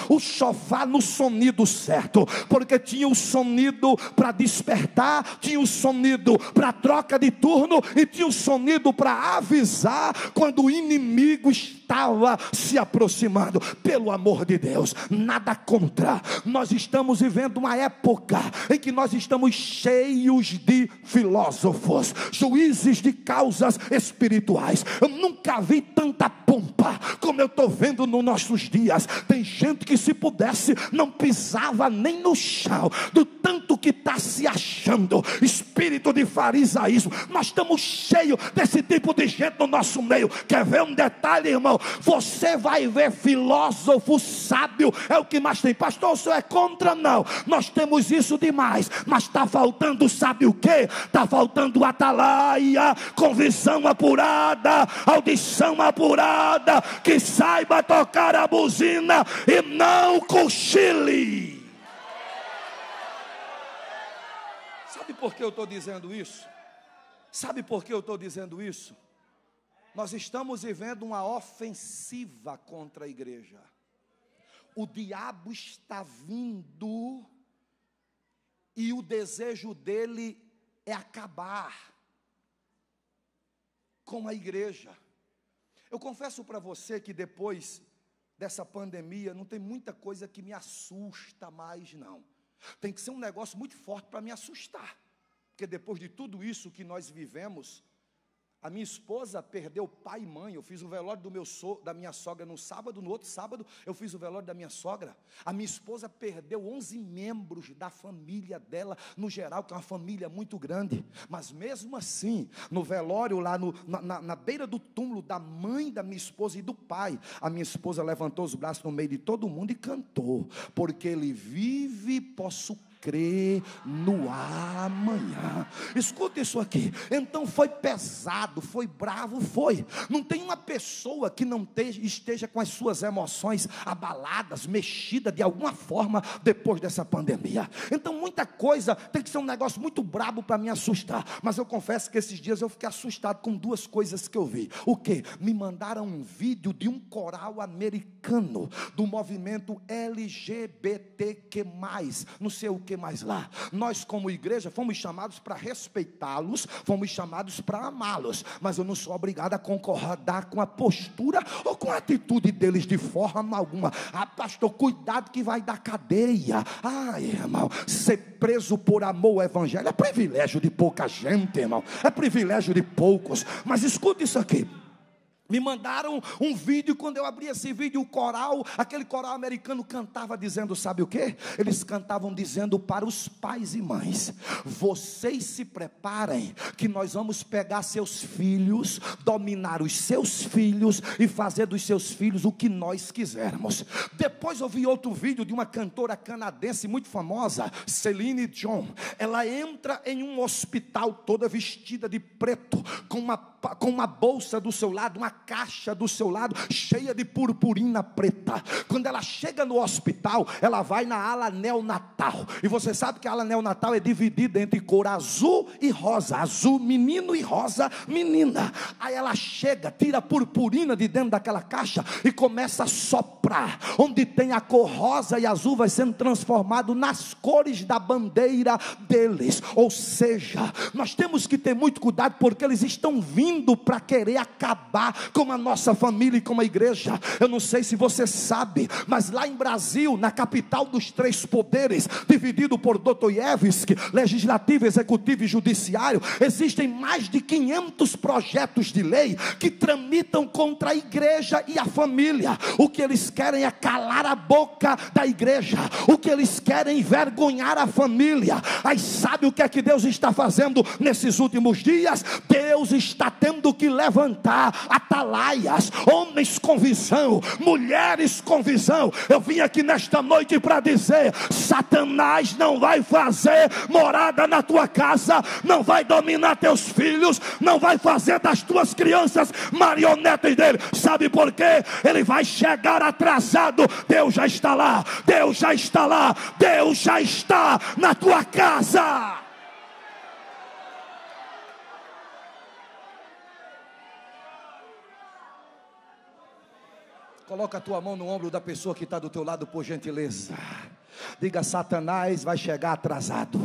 Speaker 2: o chofá no sonido certo, porque tinha o sonido para despertar, tinha o sonido para troca de turno, e tinha o sonido para avisar quando o inimigo estava se aproximando. Pelo amor de Deus, nada contra, nós estamos vivendo uma época em que nós estamos cheios de filósofos, juízes de causas espirituais. Eu nunca vi tanta pompa como eu estou vendo nos nossos dias. Tem gente que, se pudesse, não pisava nem no chão, do tanto que está se achando. Espírito de farisaísmo. Nós estamos cheios desse tipo de gente no nosso meio. Quer ver um detalhe, irmão? Você vai ver filósofo sábio, é o que mais tem. Pastor, o senhor é contra? Não, nós temos isso demais, mas está faltando, sabe o que? Está faltando atalaia, com visão apurada, audição apurada, que saiba tocar a buzina e não cochile. Sabe por que eu estou dizendo isso? Sabe por que eu estou dizendo isso? Nós estamos vivendo uma ofensiva contra a igreja. O diabo está vindo, e o desejo dele é acabar com a igreja. Eu confesso para você que depois dessa pandemia, não tem muita coisa que me assusta mais, não. Tem que ser um negócio muito forte para me assustar. Porque depois de tudo isso que nós vivemos, a minha esposa perdeu pai e mãe. Eu fiz o velório da minha sogra no sábado. No outro sábado eu fiz o velório da minha sogra. A minha esposa perdeu 11 membros da família dela, no geral, que é uma família muito grande. Mas mesmo assim, no velório lá na beira do túmulo da mãe da minha esposa e do pai, a minha esposa levantou os braços no meio de todo mundo e cantou: porque ele vive, posso crer no amanhã. Escuta isso aqui. Então foi pesado, foi bravo, foi. Não tem uma pessoa que não esteja com as suas emoções abaladas, mexidas de alguma forma depois dessa pandemia. Então muita coisa tem que ser um negócio muito brabo para me assustar. Mas eu confesso que esses dias eu fiquei assustado com duas coisas que eu vi. O quê? Me mandaram um vídeo de um coral americano do movimento LGBTQ+, não sei o que mais lá. Nós como igreja fomos chamados para respeitá-los, fomos chamados para amá-los, mas eu não sou obrigado a concordar com a postura ou com a atitude deles de forma alguma. Ah, pastor, cuidado que vai dar cadeia. Ai, irmão, ser preso por amor ao evangelho é privilégio de pouca gente, irmão, é privilégio de poucos. Mas escuta isso aqui. Me mandaram um vídeo, quando eu abri esse vídeo, o coral, aquele coral americano cantava dizendo, sabe o que? Eles cantavam dizendo para os pais e mães: vocês se preparem, que nós vamos pegar seus filhos, dominar os seus filhos e fazer dos seus filhos o que nós quisermos. Depois eu vi outro vídeo de uma cantora canadense muito famosa, Celine Dion. Ela entra em um hospital toda vestida de preto, com uma bolsa do seu lado, uma caixa do seu lado, cheia de purpurina preta. Quando ela chega no hospital, ela vai na ala neonatal, e você sabe que a ala neonatal é dividida entre cor azul e rosa, azul menino e rosa menina. Aí ela chega, tira a purpurina de dentro daquela caixa e começa a soprar. Onde tem a cor rosa e azul vai sendo transformado nas cores da bandeira deles. Ou seja, nós temos que ter muito cuidado, porque eles estão vindo para querer acabar com a nossa família e com a igreja. Eu não sei se você sabe, mas lá em Brasil, na capital dos três poderes, dividido por Dostoiévski, legislativo, executivo e judiciário, existem mais de 500 projetos de lei que tramitam contra a igreja e a família. O que eles querem é calar a boca da igreja, o que eles querem é envergonhar a família. Aí sabe o que é que Deus está fazendo nesses últimos dias? Deus está tendo que levantar atalaias, homens com visão, mulheres com visão. Eu vim aqui nesta noite para dizer: Satanás não vai fazer morada na tua casa, não vai dominar teus filhos, não vai fazer das tuas crianças marionetas dele. Sabe por quê? Ele vai chegar atrasado. Deus já está lá, Deus já está lá, Deus já está na tua casa. Coloca a tua mão no ombro da pessoa que está do teu lado, por gentileza. Diga: Satanás vai chegar atrasado.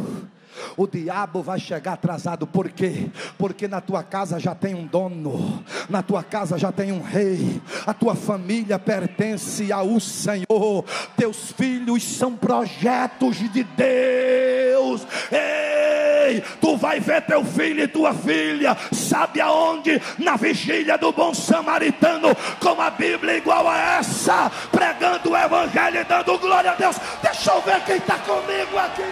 Speaker 2: O diabo vai chegar atrasado. Por quê? Porque na tua casa já tem um dono, na tua casa já tem um rei, a tua família pertence ao Senhor, teus filhos são projetos de Deus. Ei, tu vai ver teu filho e tua filha, sabe aonde? Na vigília do bom samaritano, com a Bíblia igual a essa, pregando o evangelho e dando glória a Deus. Deixa eu ver quem está comigo aqui.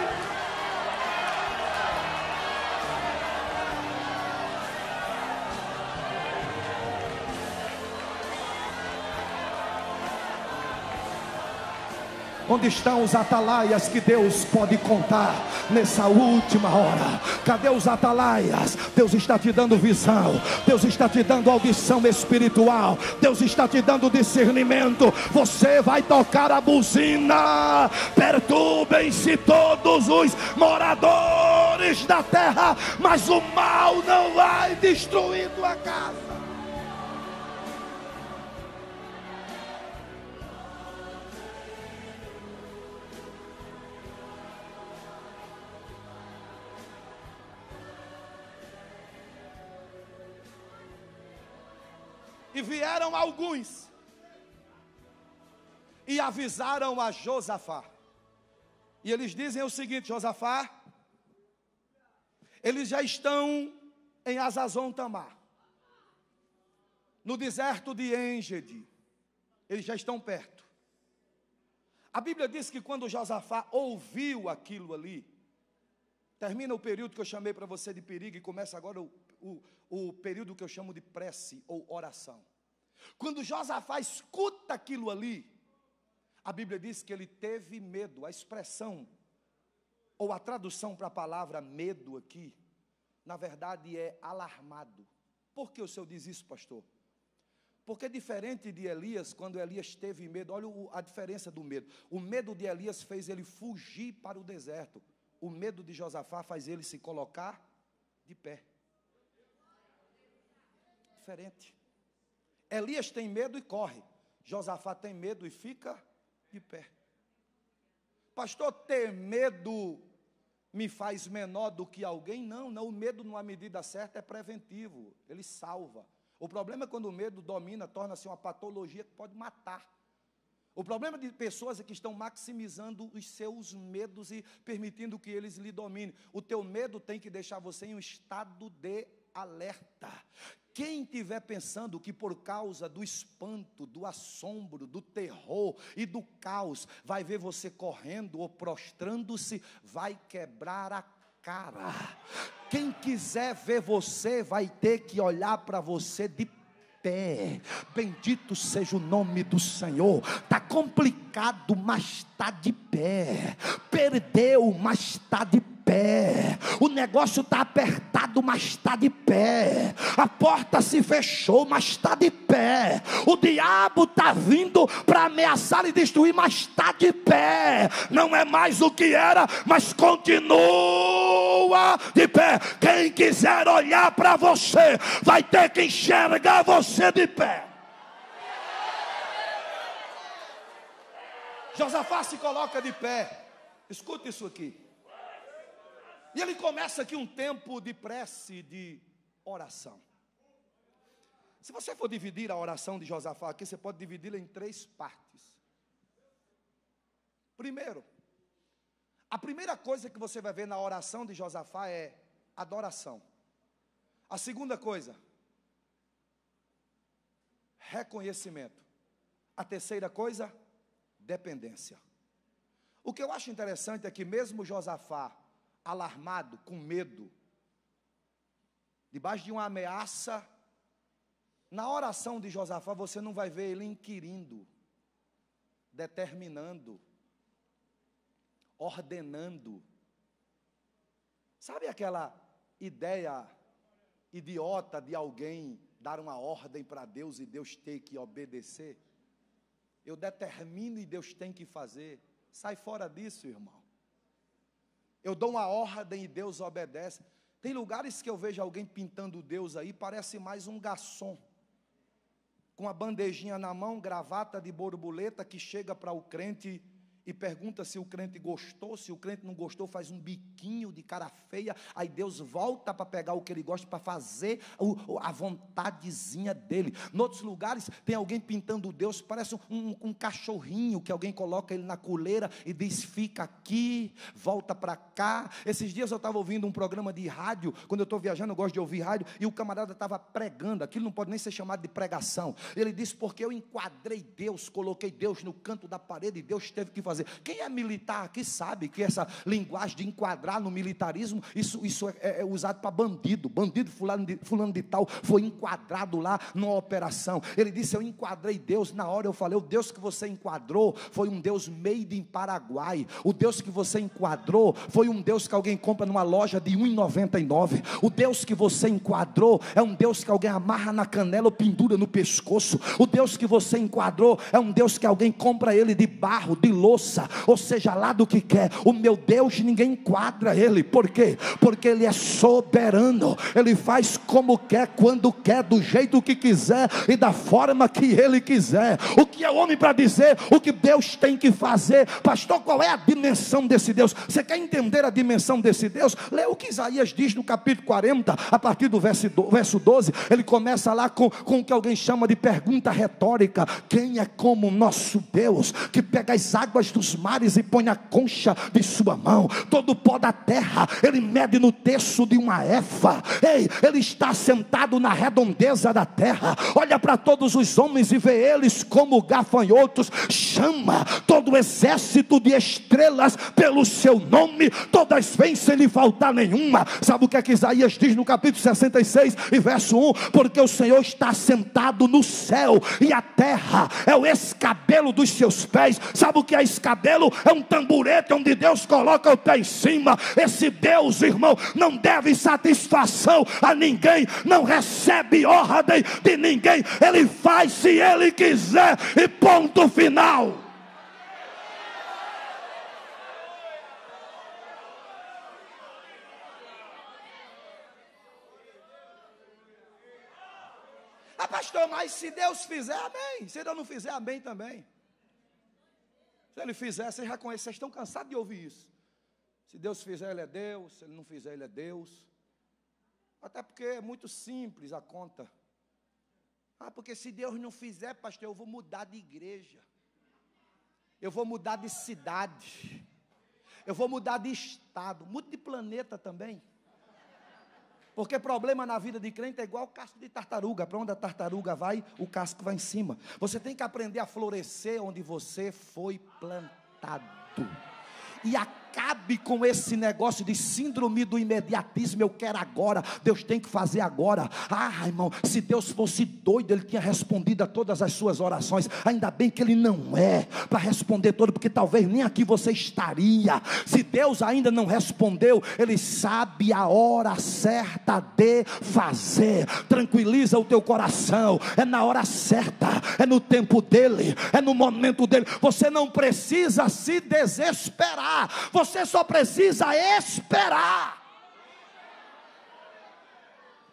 Speaker 2: Onde estão os atalaias que Deus pode contar nessa última hora? Cadê os atalaias? Deus está te dando visão, Deus está te dando audição espiritual, Deus está te dando discernimento. Você vai tocar a buzina: perturbem-se todos os moradores da terra, mas o mal não vai destruir tua casa. E vieram alguns e avisaram a Josafá. E eles dizem o seguinte: Josafá, eles já estão em Hazazon Tamar, no deserto de Engedi. Eles já estão perto. A Bíblia diz que quando Josafá ouviu aquilo ali, termina o período que eu chamei para você de perigo e começa agora o período que eu chamo de prece ou oração. Quando Josafá escuta aquilo ali, a Bíblia diz que ele teve medo. A expressão ou a tradução para a palavra medo aqui, na verdade é alarmado. Por que o senhor diz isso, pastor? Porque diferente de Elias, quando Elias teve medo, olha a diferença do medo. O medo de Elias fez ele fugir para o deserto. O medo de Josafá faz ele se colocar de pé. Diferente. Elias tem medo e corre. Josafá tem medo e fica de pé. Pastor, ter medo me faz menor do que alguém? Não, o medo numa medida certa é preventivo, ele salva. O problema é quando o medo domina, torna-se uma patologia que pode matar. O problema de pessoas é que estão maximizando os seus medos e permitindo que eles lhe dominem. O teu medo tem que deixar você em um estado de alerta. Quem estiver pensando que por causa do espanto, do assombro, do terror e do caos, vai ver você correndo ou prostrando-se, vai quebrar a cara. Quem quiser ver você, vai ter que olhar para você de pé. Bendito seja o nome do Senhor. Está complicado, mas está de pé. Perdeu, mas está de pé. O negócio está apertado, mas está de pé. A porta se fechou, mas está de pé. O diabo está vindo para ameaçar e destruir, mas está de pé. Não é mais o que era, mas continua de pé. Quem quiser olhar para você, vai ter que enxergar você de pé. Josafá se coloca de pé. Escuta isso aqui. E ele começa aqui um tempo de prece, de oração. Se você for dividir a oração de Josafá aqui, você pode dividi-la em 3 partes. Primeiro, a primeira coisa que você vai ver na oração de Josafá é adoração. A segunda coisa, reconhecimento. A terceira coisa, dependência. O que eu acho interessante é que mesmo Josafá, alarmado, com medo, debaixo de uma ameaça, na oração de Josafá você não vai ver ele inquirindo, determinando, ordenando. Sabe aquela ideia idiota de alguém dar uma ordem para Deus e Deus ter que obedecer? Eu determino e Deus tem que fazer. Sai fora disso, irmão. Eu dou uma ordem e Deus obedece. Tem lugares que eu vejo alguém pintando Deus aí, parece mais um garçom, com a bandejinha na mão, gravata de borboleta, que chega para o crente e pergunta se o crente gostou. Se o crente não gostou, faz um biquinho de cara feia. Aí Deus volta para pegar o que ele gosta, para fazer a vontadezinha dele. Em outros lugares tem alguém pintando Deus, parece um cachorrinho que alguém coloca ele na coleira e diz: fica aqui, volta para cá. Esses dias eu estava ouvindo um programa de rádio. Quando eu estou viajando eu gosto de ouvir rádio, e o camarada estava pregando. Aquilo não pode nem ser chamado de pregação. Ele disse: porque eu enquadrei Deus, coloquei Deus no canto da parede e Deus teve que fazer. Quem é militar aqui sabe que essa linguagem de enquadrar no militarismo, isso é usado para bandido. Bandido fulano de tal foi enquadrado lá numa operação. Ele disse: eu enquadrei Deus. Na hora eu falei: o Deus que você enquadrou foi um Deus made in Paraguai. O Deus que você enquadrou foi um Deus que alguém compra numa loja de R$1,99. O Deus que você enquadrou é um Deus que alguém amarra na canela ou pendura no pescoço. O Deus que você enquadrou é um Deus que alguém compra ele de barro, de louça, ou seja lá do que quer. O meu Deus, ninguém enquadra ele. Por quê? Porque ele é soberano. Ele faz como quer, quando quer, do jeito que quiser e da forma que ele quiser. O que é homem para dizer o que Deus tem que fazer? Pastor, qual é a dimensão desse Deus? Você quer entender a dimensão desse Deus? Lê o que Isaías diz no capítulo 40, a partir do verso 12. Ele começa lá com o que alguém chama de pergunta retórica: quem é como o nosso Deus, que pega as águas dos mares e põe a concha de sua mão, todo o pó da terra ele mede no terço de uma efa. Ei, ele está sentado na redondeza da terra, olha para todos os homens e vê eles como gafanhotos, chama todo o exército de estrelas pelo seu nome, todas vêm sem lhe faltar nenhuma. Sabe o que é que Isaías diz no capítulo 66 e verso 1? Porque o Senhor está sentado no céu e a terra é o escabelo dos seus pés. Sabe o que é isso? esse cabelo é um tamborete onde Deus coloca o pé em cima. Esse Deus, irmão, não deve satisfação a ninguém, não recebe ordem de ninguém, Ele faz se Ele quiser e ponto final. Ah, pastor, mas se Deus fizer, amém. Se Deus não fizer, amém também. Se Ele fizer, vocês já conhecem, vocês estão cansados de ouvir isso. Se Deus fizer, Ele é Deus. Se Ele não fizer, Ele é Deus. Até porque é muito simples a conta. Ah, porque se Deus não fizer, pastor, eu vou mudar de igreja. Eu vou mudar de cidade. Eu vou mudar de estado. Mude de planeta também. Porque problema na vida de crente é igual casco de tartaruga. Para onde a tartaruga vai, o casco vai em cima. Você tem que aprender a florescer onde você foi plantado. E acabe com esse negócio de síndrome do imediatismo. Eu quero agora, Deus tem que fazer agora. Ah, irmão, se Deus fosse doido, Ele tinha respondido a todas as suas orações. Ainda bem que Ele não é para responder todo, porque talvez nem aqui você estaria. Se Deus ainda não respondeu, Ele sabe a hora certa de fazer. Tranquiliza o teu coração, é na hora certa, é no tempo dEle, é no momento dEle. Você não precisa se desesperar, você só precisa esperar.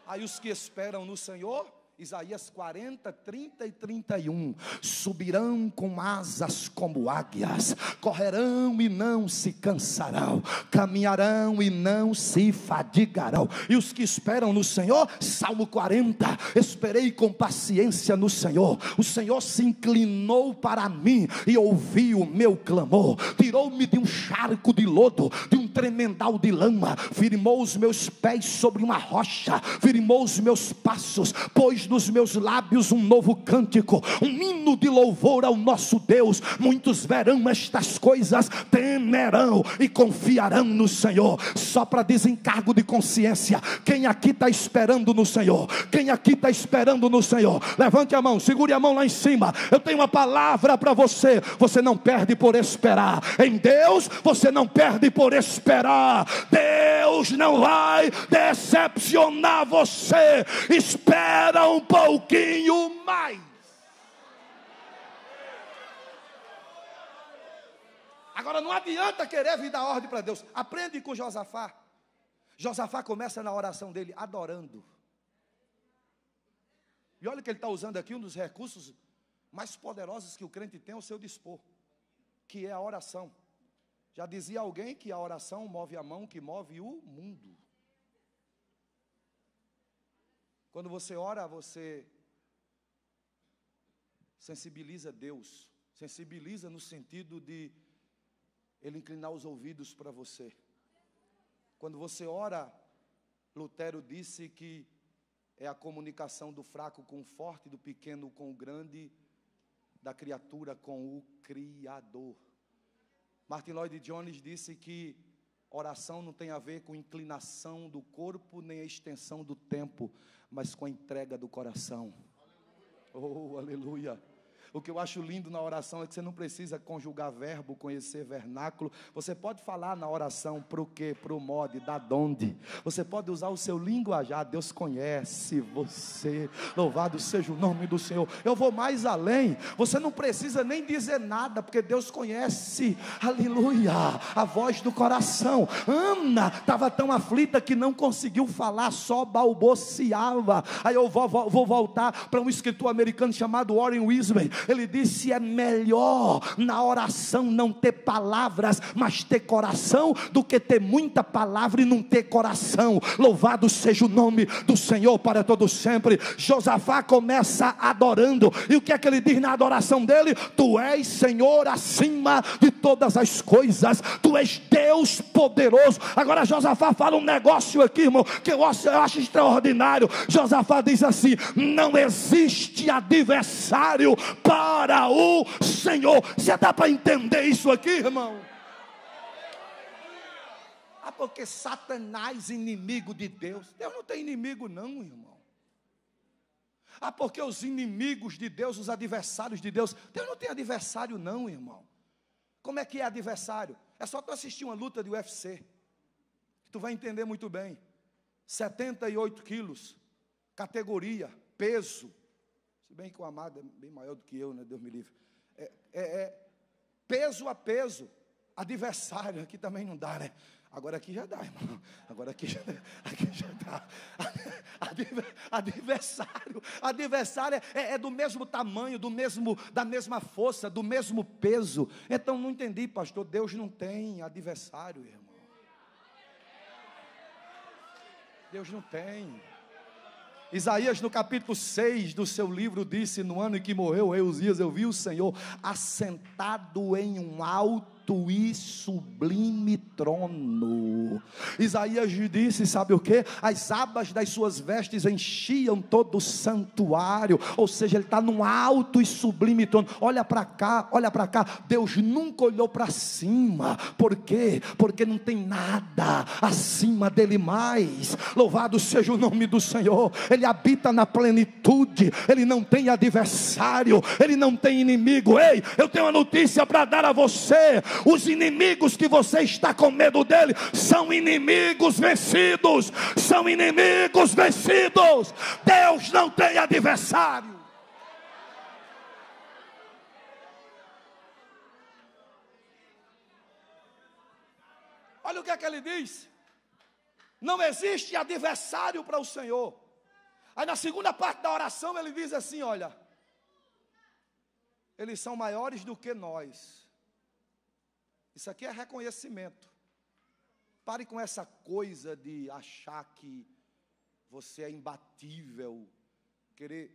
Speaker 2: Aí os que esperam no Senhor, Isaías 40, 30 e 31, subirão com asas como águias, correrão e não se cansarão, caminharão e não se fadigarão. E os que esperam no Senhor, Salmo 40, esperei com paciência no Senhor, o Senhor se inclinou para mim e ouviu o meu clamor, tirou-me de um charco de lodo, de um tremendal de lama, firmou os meus pés sobre uma rocha, firmou os meus passos, pôs nos meus lábios um novo cântico, um hino de louvor ao nosso Deus. Muitos verão estas coisas, temerão e confiarão no Senhor. Só para desencargo de consciência, quem aqui está esperando no Senhor? Quem aqui está esperando no Senhor? Levante a mão, segure a mão lá em cima. Eu tenho uma palavra para você. Você não perde por esperar em Deus, você não perde por esperar. Deus não vai decepcionar você. Espera um pouquinho mais. Agora não adianta querer vir dar ordem para Deus. Aprende com Josafá. Josafá começa na oração dele adorando. E olha que ele está usando aqui um dos recursos mais poderosos que o crente tem ao seu dispor, que é a oração. Já dizia alguém que a oração move a mão que move o mundo. Quando você ora, você sensibiliza Deus. Sensibiliza no sentido de Ele inclinar os ouvidos para você. Quando você ora, Lutero disse que é a comunicação do fraco com o forte, do pequeno com o grande, da criatura com o Criador. Martin Lloyd Jones disse que oração não tem a ver com inclinação do corpo, nem a extensão do tempo, mas com a entrega do coração. Oh, aleluia! O que eu acho lindo na oração é que você não precisa conjugar verbo, conhecer vernáculo. Você pode falar na oração para o quê, para o modo, da donde. Você pode usar o seu linguajar. Deus conhece você. Louvado seja o nome do Senhor. Eu vou mais além. Você não precisa nem dizer nada, porque Deus conhece. Aleluia! A voz do coração. Ana estava tão aflita que não conseguiu falar, só balbuciava. Aí eu vou voltar para um escritor americano chamado Warren Wiersbe. Ele disse: é melhor na oração não ter palavras, mas ter coração, do que ter muita palavra e não ter coração. Louvado seja o nome do Senhor para todo sempre. Josafá começa adorando, e o que é que ele diz na adoração dele? Tu és Senhor acima de todas as coisas, tu és Deus poderoso. Agora Josafá fala um negócio aqui, irmão, que eu acho extraordinário. Josafá diz assim: não existe adversário para o Senhor. Você dá para entender isso aqui, irmão? Ah, porque Satanás inimigo de Deus. Deus não tem inimigo não, irmão. Ah, porque os inimigos de Deus, os adversários de Deus. Deus não tem adversário não, irmão. Como é que é adversário? É só tu assistir uma luta de UFC, que tu vai entender muito bem. 78 quilos, categoria, peso. Se bem que o amado é bem maior do que eu, né? Deus me livre. Peso a peso. Adversário, aqui também não dá, né? Agora aqui já dá, irmão. Agora aqui já dá. Adversário é do mesmo tamanho, da mesma força, do mesmo peso. Então não entendi, pastor. Deus não tem adversário, irmão. Deus não tem. Isaías, no capítulo 6 do seu livro, disse: no ano em que morreu o rei Uzias, eu vi o Senhor assentado em um alto e sublime trono. Isaías disse, sabe o que? As abas das suas vestes enchiam todo o santuário. Ou seja, ele está num alto e sublime trono. Olha para cá, olha para cá. Deus nunca olhou para cima. Por quê? Porque não tem nada acima dele mais. Louvado seja o nome do Senhor. Ele habita na plenitude. Ele não tem adversário, ele não tem inimigo. Ei, eu tenho uma notícia para dar a você. Os inimigos que você está com medo dele são inimigos vencidos. São inimigos vencidos. Deus não tem adversário. Olha o que é que ele diz: não existe adversário para o Senhor. Aí na segunda parte da oração ele diz assim: olha, eles são maiores do que nós. Isso aqui é reconhecimento. Pare com essa coisa de achar que você é imbatível, querer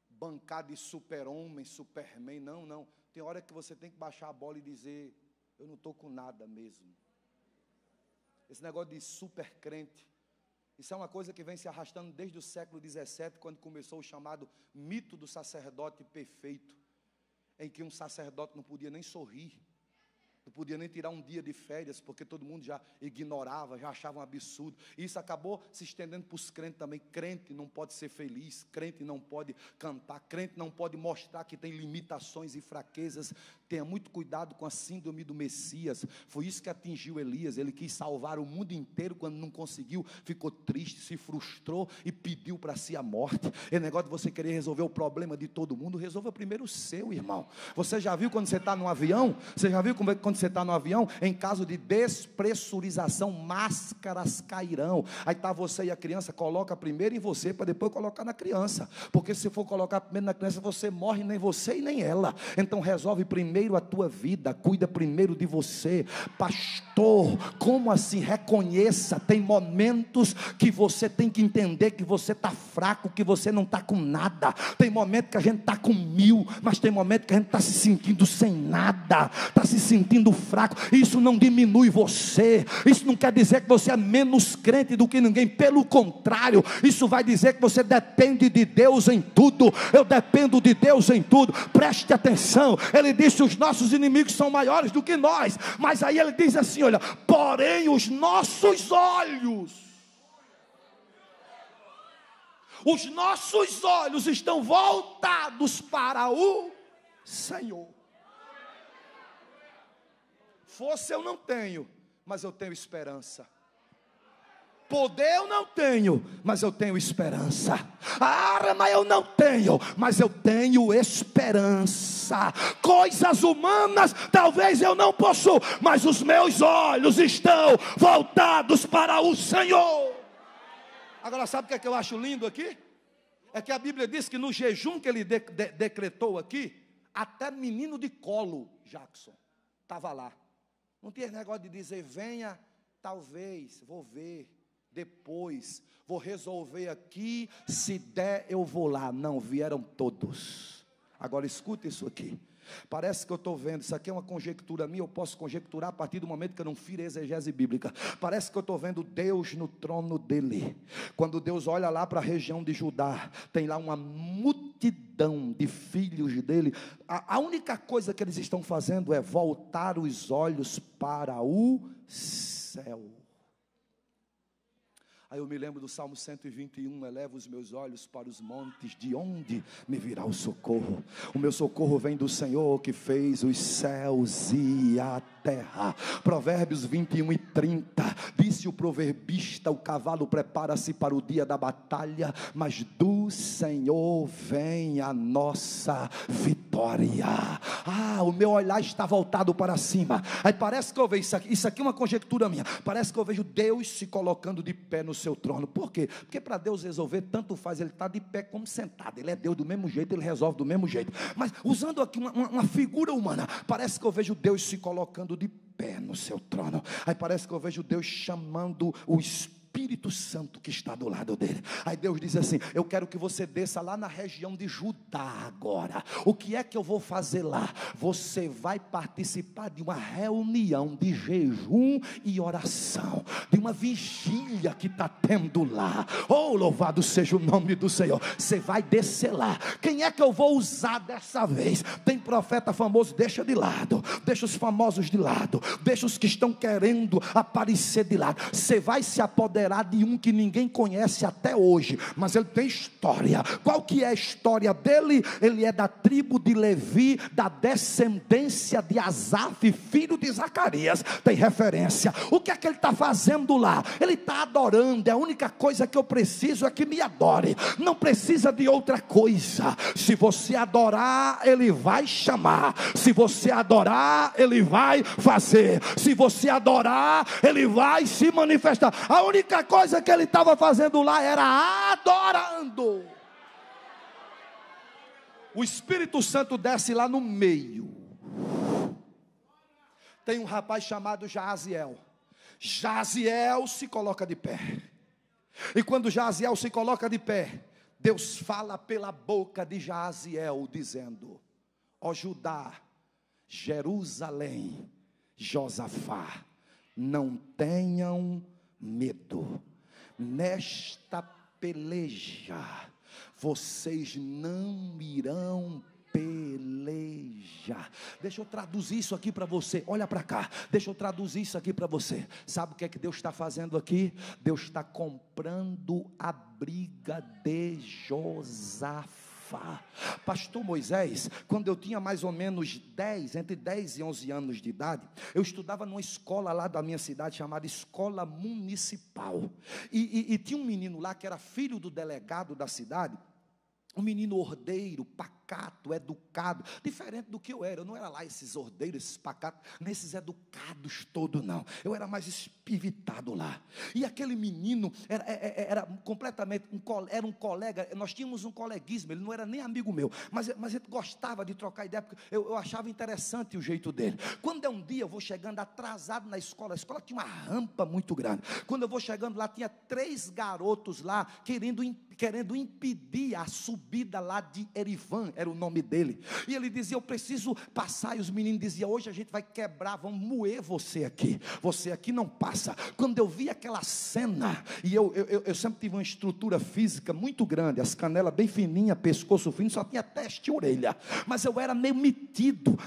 Speaker 2: bancar de super-homem, superman. Não. Tem hora que você tem que baixar a bola e dizer: eu não estou com nada mesmo. Esse negócio de super crente, isso é uma coisa que vem se arrastando desde o século XVII, quando começou o chamado mito do sacerdote perfeito, em que um sacerdote não podia nem sorrir, não podia nem tirar um dia de férias, porque todo mundo já ignorava, já achava um absurdo. E isso acabou se estendendo para os crentes também. Crente não pode ser feliz, crente não pode cantar, crente não pode mostrar que tem limitações e fraquezas. Tenha muito cuidado com a síndrome do Messias. Foi isso que atingiu Elias. Ele quis salvar o mundo inteiro, quando não conseguiu, ficou triste, se frustrou e pediu para si a morte. É negócio de você querer resolver o problema de todo mundo. Resolva primeiro o seu, irmão. Você já viu quando você está no avião? Você já viu quando você está no avião? Em caso de despressurização, máscaras cairão. Aí está você e a criança, coloca primeiro em você, para depois colocar na criança. Porque se for colocar primeiro na criança, você morre, nem você e nem ela. Então resolve primeiro a tua vida, cuida primeiro de você. Pastor, como assim? Reconheça, tem momentos que você tem que entender que você está fraco, que você não está com nada. Tem momento que a gente está com 1000, mas tem momento que a gente está se sentindo sem nada, está se sentindo fraco. Isso não diminui você, isso não quer dizer que você é menos crente do que ninguém, pelo contrário, isso vai dizer que você depende de Deus em tudo. Eu dependo de Deus em tudo. Preste atenção, ele disse: os nossos inimigos são maiores do que nós, mas aí ele diz assim, olha, porém os nossos olhos estão voltados para o Senhor. Força eu não tenho, mas eu tenho esperança. Poder eu não tenho, mas eu tenho esperança. Arma eu não tenho, mas eu tenho esperança. Coisas humanas talvez eu não possua, mas os meus olhos estão voltados para o Senhor. Agora sabe o que é que eu acho lindo aqui? É que a Bíblia diz que no jejum que ele decretou aqui, até menino de colo, Jackson, estava lá. Não tinha negócio de dizer: venha, talvez, vou ver, depois, vou resolver aqui, se der eu vou lá. Não, vieram todos. Agora escuta isso aqui. Parece que eu estou vendo, isso aqui é uma conjectura minha, eu posso conjecturar a partir do momento que eu não fiz a exegese bíblica. Parece que eu estou vendo Deus no trono dele. Quando Deus olha lá para a região de Judá, tem lá uma multidão de filhos dele. A única coisa que eles estão fazendo é voltar os olhos para o céu. Aí eu me lembro do Salmo 121, elevo os meus olhos para os montes, de onde me virá o socorro? O meu socorro vem do Senhor que fez os céus e a terra. Provérbios 21:30, disse o proverbista: o cavalo prepara-se para o dia da batalha, mas do Senhor vem a nossa vitória. O meu olhar está voltado para cima. Aí parece que eu vejo isso aqui é uma conjectura minha, parece que eu vejo Deus se colocando de pé no seu trono. Por quê? Porque para Deus resolver, tanto faz ele estar de pé como sentado. Ele é Deus do mesmo jeito, ele resolve do mesmo jeito. Mas usando aqui uma figura humana, parece que eu vejo Deus se colocando de pé no seu trono. Aí parece que eu vejo Deus chamando o Espírito Santo que está do lado dele. Aí Deus diz assim: eu quero que você desça lá na região de Judá agora. O que é que eu vou fazer lá? Você vai participar de uma reunião de jejum e oração, de uma vigília que está tendo lá. Oh, louvado seja o nome do Senhor. Você vai descer lá. Quem é que eu vou usar dessa vez? Tem profeta famoso, deixa de lado. Deixa os famosos de lado. Deixa os que estão querendo aparecer de lado. Você vai se apoderar de um que ninguém conhece até hoje, mas ele tem história. Qual que é a história dele? Ele é da tribo de Levi, da descendência de Asaf, filho de Zacarias. Tem referência. O que é que ele está fazendo lá? Ele está adorando. A única coisa que eu preciso é que me adore. Não precisa de outra coisa. Se você adorar, ele vai chamar. Se você adorar, ele vai fazer. Se você adorar, ele vai se manifestar. A única coisa que ele estava fazendo lá era adorando. O Espírito Santo desce lá no meio. Tem um rapaz chamado Jaziel. Jaziel se coloca de pé. E quando Jaziel se coloca de pé, Deus fala pela boca de Jaziel, dizendo: ó Judá, Jerusalém, Josafá, não tenham medo. Nesta peleja vocês não irão pelejar. Deixa eu traduzir isso aqui para você. Olha para cá. Deixa eu traduzir isso aqui para você. Sabe o que é que Deus está fazendo aqui? Deus está comprando a briga de Josafá. Pastor Moisés, quando eu tinha mais ou menos entre 10 e 11 anos de idade, eu estudava numa escola lá da minha cidade, chamada Escola Municipal, e tinha um menino lá que era filho do delegado da cidade, um menino ordeiro, pacato, educado, diferente do que eu não era lá esses ordeiros, esses pacatos, nesses educados todos não, eu era mais espivitado lá, e aquele menino era completamente, era um colega, nós tínhamos um coleguismo, ele não era nem amigo meu, mas ele gostava de trocar ideia, porque eu achava interessante o jeito dele. Quando um dia eu vou chegando atrasado na escola, a escola tinha uma rampa muito grande, quando eu vou chegando lá, tinha 3 garotos lá, querendo impedir a subida lá de Erivan, era o nome dele, e ele dizia: eu preciso passar, e os meninos diziam: hoje a gente vai quebrar, vamos moer você aqui não passa. Quando eu vi aquela cena, e eu sempre tive uma estrutura física muito grande, as canelas bem fininhas, pescoço fino, só tinha testa e orelha, mas eu era meio metido,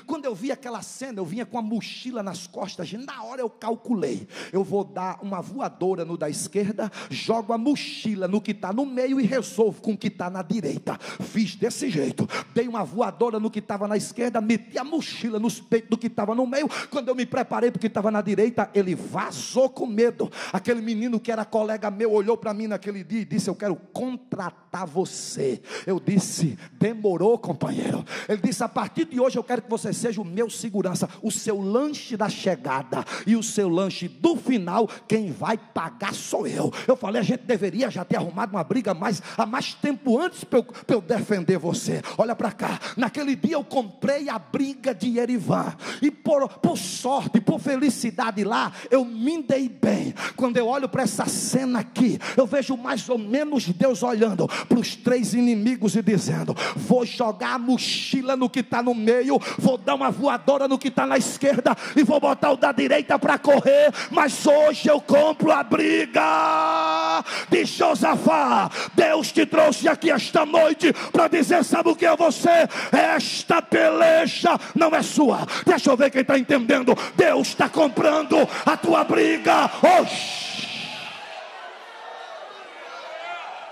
Speaker 2: quando eu vi aquela cena, eu vinha com a mochila nas costas, na hora eu calculei, eu vou dar uma voadora no da esquerda, jogo a mochila no que está no meio e resolvo com o que está na direita. Fiz desse jeito, dei uma voadora no que estava na esquerda, meti a mochila nos peitos do que estava no meio. Quando eu me preparei para o que estava na direita, ele vazou com medo. Aquele menino que era colega meu olhou para mim naquele dia e disse: eu quero contratar você. Eu disse: demorou, companheiro. Ele disse: a partir de hoje eu quero que você seja o meu segurança, o seu lanche da chegada e o seu lanche do final, quem vai pagar sou eu. Eu falei: a gente deveria já ter arrumado uma briga há mais tempo antes para eu defender você. Olha para cá, naquele dia eu comprei a briga de Erivan, e por sorte, por felicidade lá, eu me dei bem. Quando eu olho para essa cena aqui, eu vejo mais ou menos Deus olhando para os 3 inimigos e dizendo: vou jogar a mochila no que está no meio, vou dar uma voadora no que está na esquerda e vou botar o da direita para correr, mas hoje eu compro a briga de Josafá. Deus te trouxe aqui esta noite para dizer: sabe o que é você? Esta peleja não é sua. Deixa eu ver quem está entendendo. Deus está comprando a tua briga hoje.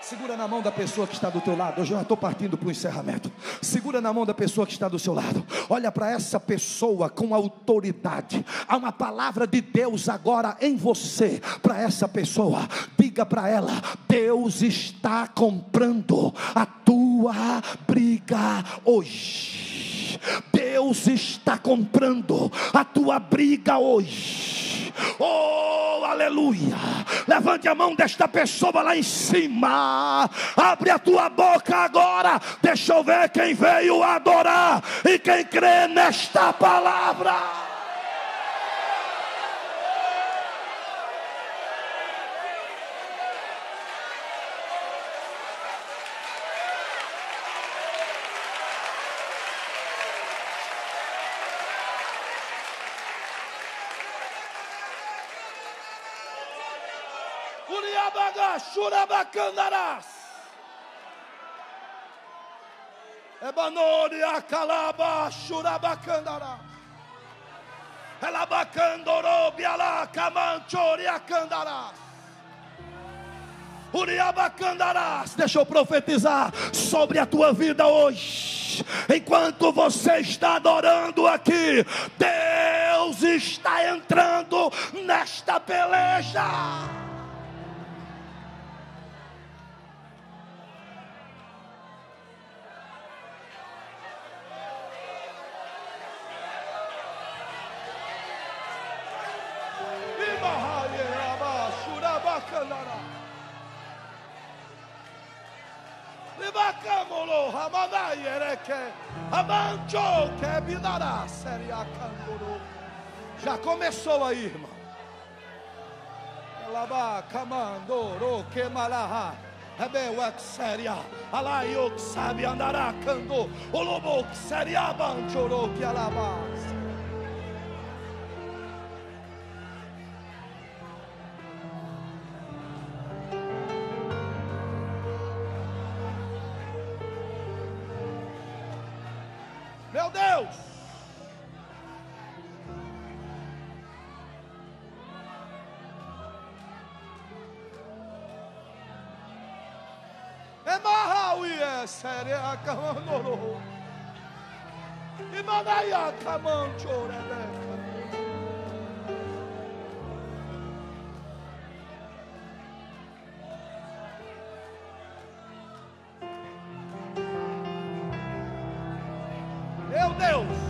Speaker 2: Segura na mão da pessoa que está do teu lado. Eu já estou partindo para o encerramento. Segura na mão da pessoa que está do seu lado. Olha para essa pessoa com autoridade. Há uma palavra de Deus agora em você. Para essa pessoa, diga para ela: Deus está comprando a tua briga hoje. Deus está comprando a tua briga hoje. Oh, aleluia. Levante a mão desta pessoa lá em cima. Abre a tua boca agora. Deixa eu ver quem veio adorar e quem crê nesta palavra. Churabacandarás, Ebanori Acalaba, Churabacandarás, Elabacandoro, Biala, Camanchori Acandarás, Uriabacandarás. Deixa eu profetizar sobre a tua vida hoje. Enquanto você está adorando aqui, Deus está entrando nesta peleja. Já começou aí, irmão. Alaba, camandoro, que malaha. Rebeuak seria, alaiok sabe andará cando, olobok seria banchoro que alabas. Meu Deus! Emahawie seria camandoro. Imanaya camanchore. Meu Deus!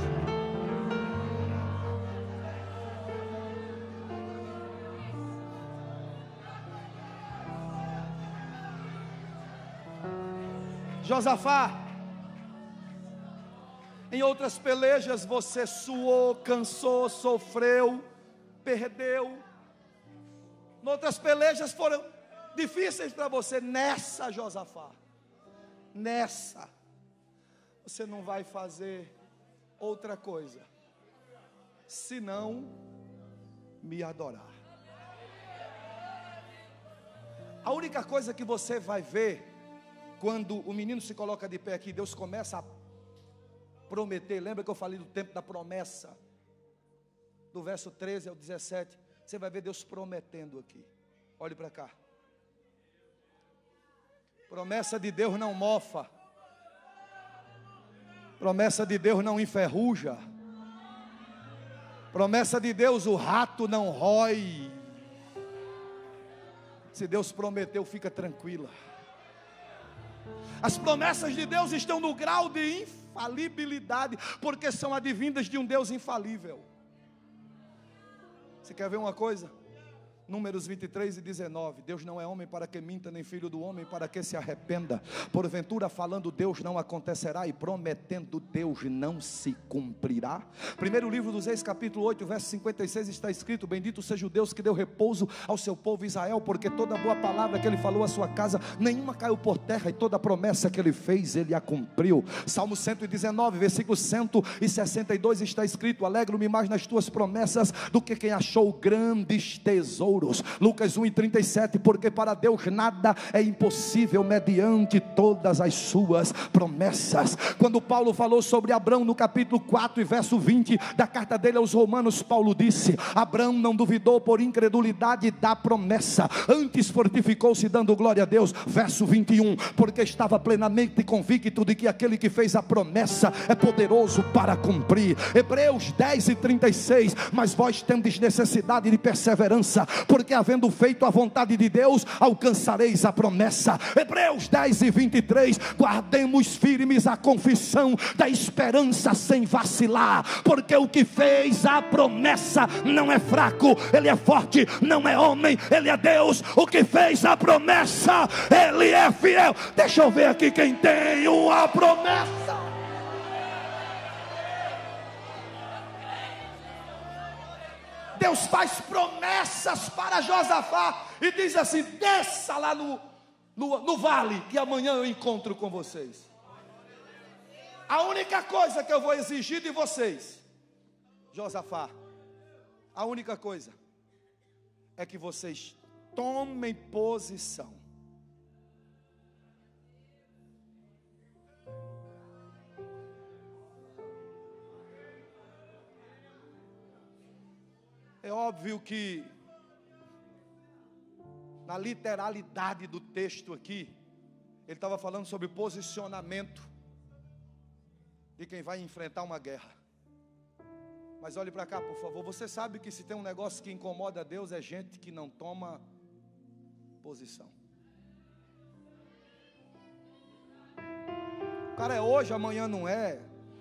Speaker 2: Josafá, em outras pelejas você suou, cansou, sofreu, perdeu. Em outras pelejas foram difíceis para você. Nessa, Josafá, nessa, você não vai fazer outra coisa senão me adorar. A única coisa que você vai ver quando o menino se coloca de pé aqui, Deus começa a prometer. Lembra que eu falei do tempo da promessa? Do verso 13 ao 17. Você vai ver Deus prometendo aqui. Olhe para cá. Promessa de Deus não mofa. Promessa de Deus não enferruja. Promessa de Deus o rato não rói. Se Deus prometeu, fica tranquila. As promessas de Deus estão no grau de infalibilidade, porque são advindas de um Deus infalível. Você quer ver uma coisa? Números 23 e 19. Deus não é homem para que minta, nem filho do homem para que se arrependa. Porventura falando Deus não acontecerá, e prometendo Deus não se cumprirá. Primeiro livro dos Reis, capítulo 8, verso 56, está escrito: bendito seja o Deus que deu repouso ao seu povo Israel, porque toda boa palavra que ele falou à sua casa, nenhuma caiu por terra, e toda promessa que ele fez, ele a cumpriu. Salmo 119, versículo 162 está escrito: alegro-me mais nas tuas promessas do que quem achou grandes tesouros tesouros. Lucas 1:37, porque para Deus nada é impossível mediante todas as suas promessas. Quando Paulo falou sobre Abraão no capítulo 4 e verso 20 da carta dele aos Romanos, Paulo disse: Abraão não duvidou por incredulidade da promessa, antes fortificou-se dando glória a Deus. Verso 21, porque estava plenamente convicto de que aquele que fez a promessa é poderoso para cumprir. Hebreus 10:36, mas vós tendes necessidade de perseverança, porque havendo feito a vontade de Deus, alcançareis a promessa. Hebreus 10:23, guardemos firmes a confissão da esperança sem vacilar, porque o que fez a promessa não é fraco, ele é forte, não é homem, ele é Deus. O que fez a promessa, ele é fiel. Deixa eu ver aqui quem tem uma promessa. Deus faz promessas para Josafá e diz assim: desça lá no vale, que amanhã eu encontro com vocês. A única coisa que eu vou exigir de vocês, Josafá, a única coisa é que vocês tomem posição. É óbvio que, na literalidade do texto aqui, ele estava falando sobre posicionamento de quem vai enfrentar uma guerra. Mas olhe para cá, por favor. Você sabe que se tem um negócio que incomoda a Deus, é gente que não toma posição. O cara é hoje, amanhã não é.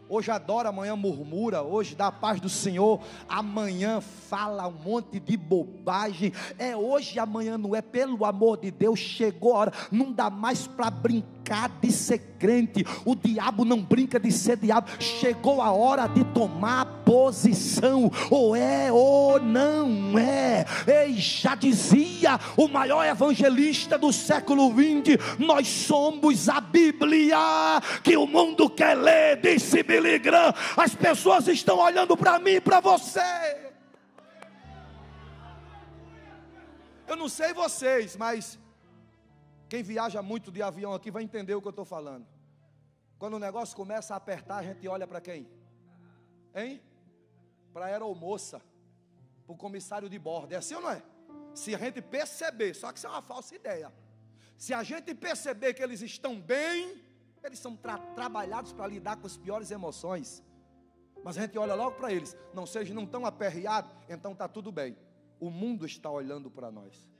Speaker 2: Hoje adora, amanhã murmura. Hoje dá a paz do Senhor, amanhã fala um monte de bobagem. É hoje, amanhã não é. Pelo amor de Deus, chegou a hora. Não dá mais para brincar de ser crente. O diabo não brinca de ser diabo. Chegou a hora de tomar posição. Ou é ou não é. Ei, já dizia o maior evangelista do século 20: nós somos a Bíblia que o mundo quer ler. Disse Billy Graham. As pessoas estão olhando para mim e para você. Eu não sei vocês, mas quem viaja muito de avião aqui vai entender o que eu estou falando. Quando o negócio começa a apertar, a gente olha para quem? Hein? Para a aeromoça, para o comissário de bordo. É assim ou não é? Se a gente perceber, só que isso é uma falsa ideia. Se a gente perceber que eles estão bem, eles são trabalhados para lidar com as piores emoções. Mas a gente olha logo para eles. Não estão aperreados, então está tudo bem. O mundo está olhando para nós.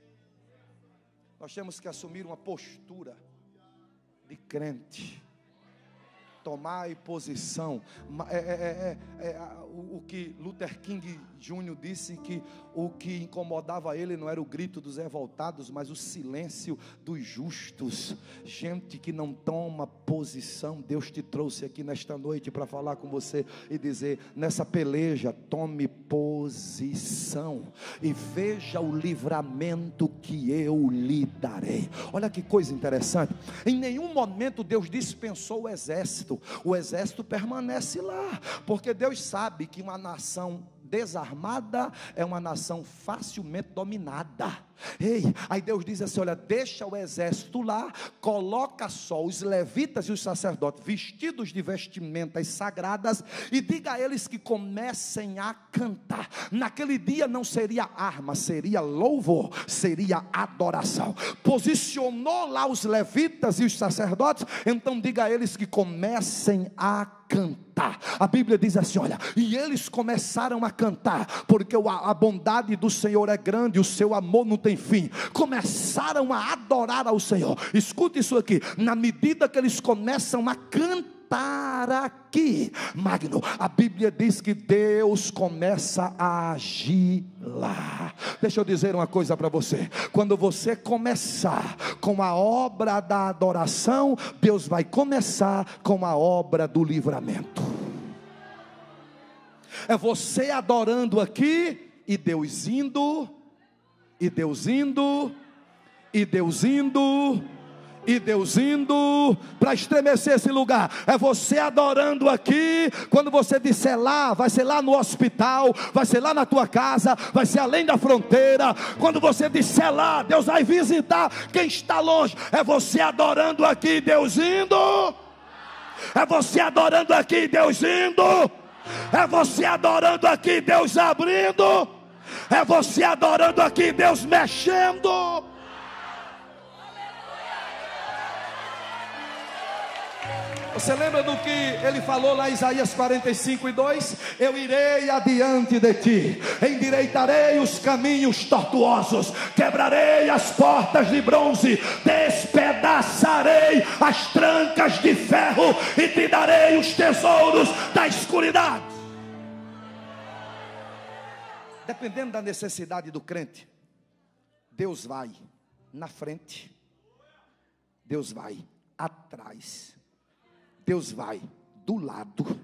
Speaker 2: Nós temos que assumir uma postura de crente. Tomar posição. O que Luther King Jr. disse, que o que incomodava ele não era o grito dos revoltados, mas o silêncio dos justos. Gente que não toma posição. Deus te trouxe aqui nesta noite para falar com você e dizer: nessa peleja, tome posição e veja o livramento que eu lhe darei. Olha que coisa interessante. Em nenhum momento Deus dispensou o exército. O exército permanece lá, porque Deus sabe que uma nação desarmada é uma nação facilmente dominada. Ei, aí Deus diz assim: olha, deixa o exército lá, coloca só os levitas e os sacerdotes vestidos de vestimentas sagradas e diga a eles que comecem a cantar. Naquele dia não seria arma, seria louvor, seria adoração. Posicionou lá os levitas e os sacerdotes, então diga a eles que comecem a cantar. A Bíblia diz assim, olha, e eles começaram a cantar, porque a bondade do Senhor é grande, o seu amor não tem fim. Começaram a adorar ao Senhor. Escute isso aqui: na medida que eles começam a cantar aqui, Magno, a Bíblia diz que Deus começa a agir lá. Deixa eu dizer uma coisa para você: quando você começar com a obra da adoração, Deus vai começar com a obra do livramento. É você adorando aqui e Deus indo, e Deus indo, e Deus indo, e Deus indo para estremecer esse lugar. É você adorando aqui. Quando você disser lá, vai ser lá no hospital, vai ser lá na tua casa, vai ser além da fronteira. Quando você disser lá, Deus vai visitar quem está longe. É você adorando aqui, Deus indo. É você adorando aqui, Deus indo. É você adorando aqui, Deus abrindo. É você adorando aqui, Deus mexendo. Você lembra do que ele falou lá em Isaías 45:2? Eu irei adiante de ti, endireitarei os caminhos tortuosos, quebrarei as portas de bronze, despedaçarei as trancas de ferro e te darei os tesouros da escuridade. Dependendo da necessidade do crente, Deus vai na frente, Deus vai atrás, Deus vai do lado,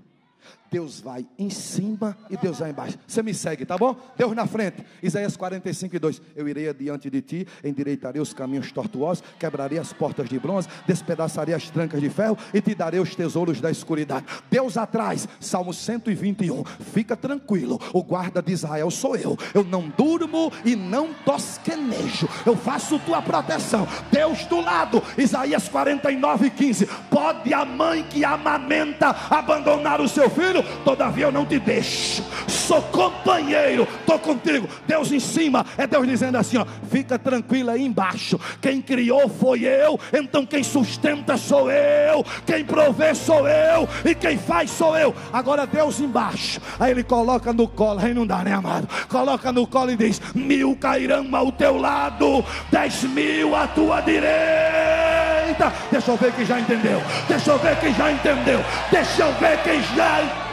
Speaker 2: Deus vai em cima e Deus vai embaixo. Você me segue, tá bom? Deus na frente. Isaías 45:2. Eu irei adiante de ti, endireitarei os caminhos tortuosos, quebrarei as portas de bronze, despedaçarei as trancas de ferro e te darei os tesouros da escuridade. Deus atrás. Salmo 121. Fica tranquilo, o guarda de Israel sou eu. Eu não durmo e não tosquenejo. Eu faço tua proteção. Deus do lado. Isaías 49:15. Pode a mãe que amamenta abandonar o seu filho? Todavia eu não te deixo, sou companheiro, estou contigo. Deus em cima, é Deus dizendo assim, ó, fica tranquilo aí embaixo. Quem criou foi eu, então quem sustenta sou eu, quem provê sou eu, e quem faz sou eu. Agora Deus embaixo, aí ele coloca no colo, aí não dá, né, amado? Coloca no colo e diz: 1000 cairão ao teu lado, 10.000 à tua direita. Deixa eu ver quem já entendeu, deixa eu ver quem já entendeu, deixa eu ver quem já.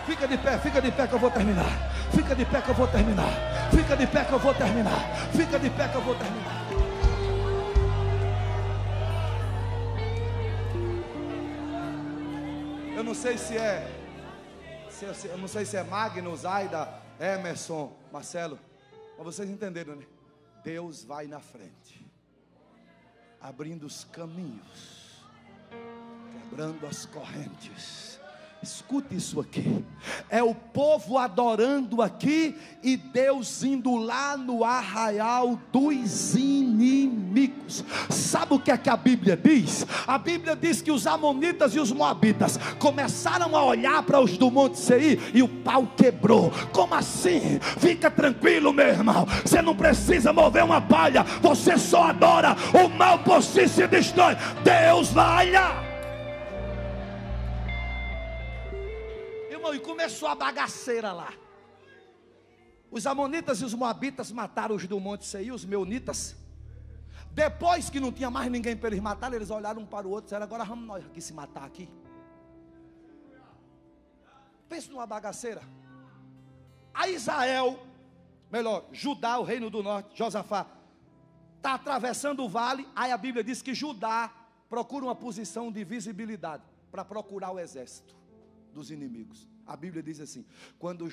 Speaker 2: Fica de pé que eu vou terminar. Fica de pé que eu vou terminar. Fica de pé que eu vou terminar. Fica de pé que eu vou terminar. Eu não sei se eu não sei se é Magnus, Aida, Emerson, Marcelo, mas vocês entenderam, né? Deus vai na frente, abrindo os caminhos, quebrando as correntes. Escute isso aqui. É o povo adorando aqui e Deus indo lá no arraial dos inimigos. Sabe o que é que a Bíblia diz? A Bíblia diz que os amonitas e os moabitas começaram a olhar para os do Monte Seir e o pau quebrou. Como assim? Fica tranquilo, meu irmão. Você não precisa mover uma palha. Você só adora. O mal por si se destrói. Deus vai lá. E começou a bagaceira lá. Os amonitas e os moabitas mataram os do Monte Seir, os meunitas. Depois que não tinha mais ninguém para eles matarem, eles olharam um para o outro e disseram: agora vamos nós aqui se matar aqui. Pensa numa bagaceira. A Israel, melhor, Judá, o reino do norte, Josafá, está atravessando o vale. Aí a Bíblia diz que Judá procura uma posição de visibilidade para procurar o exército dos inimigos. A Bíblia diz assim: quando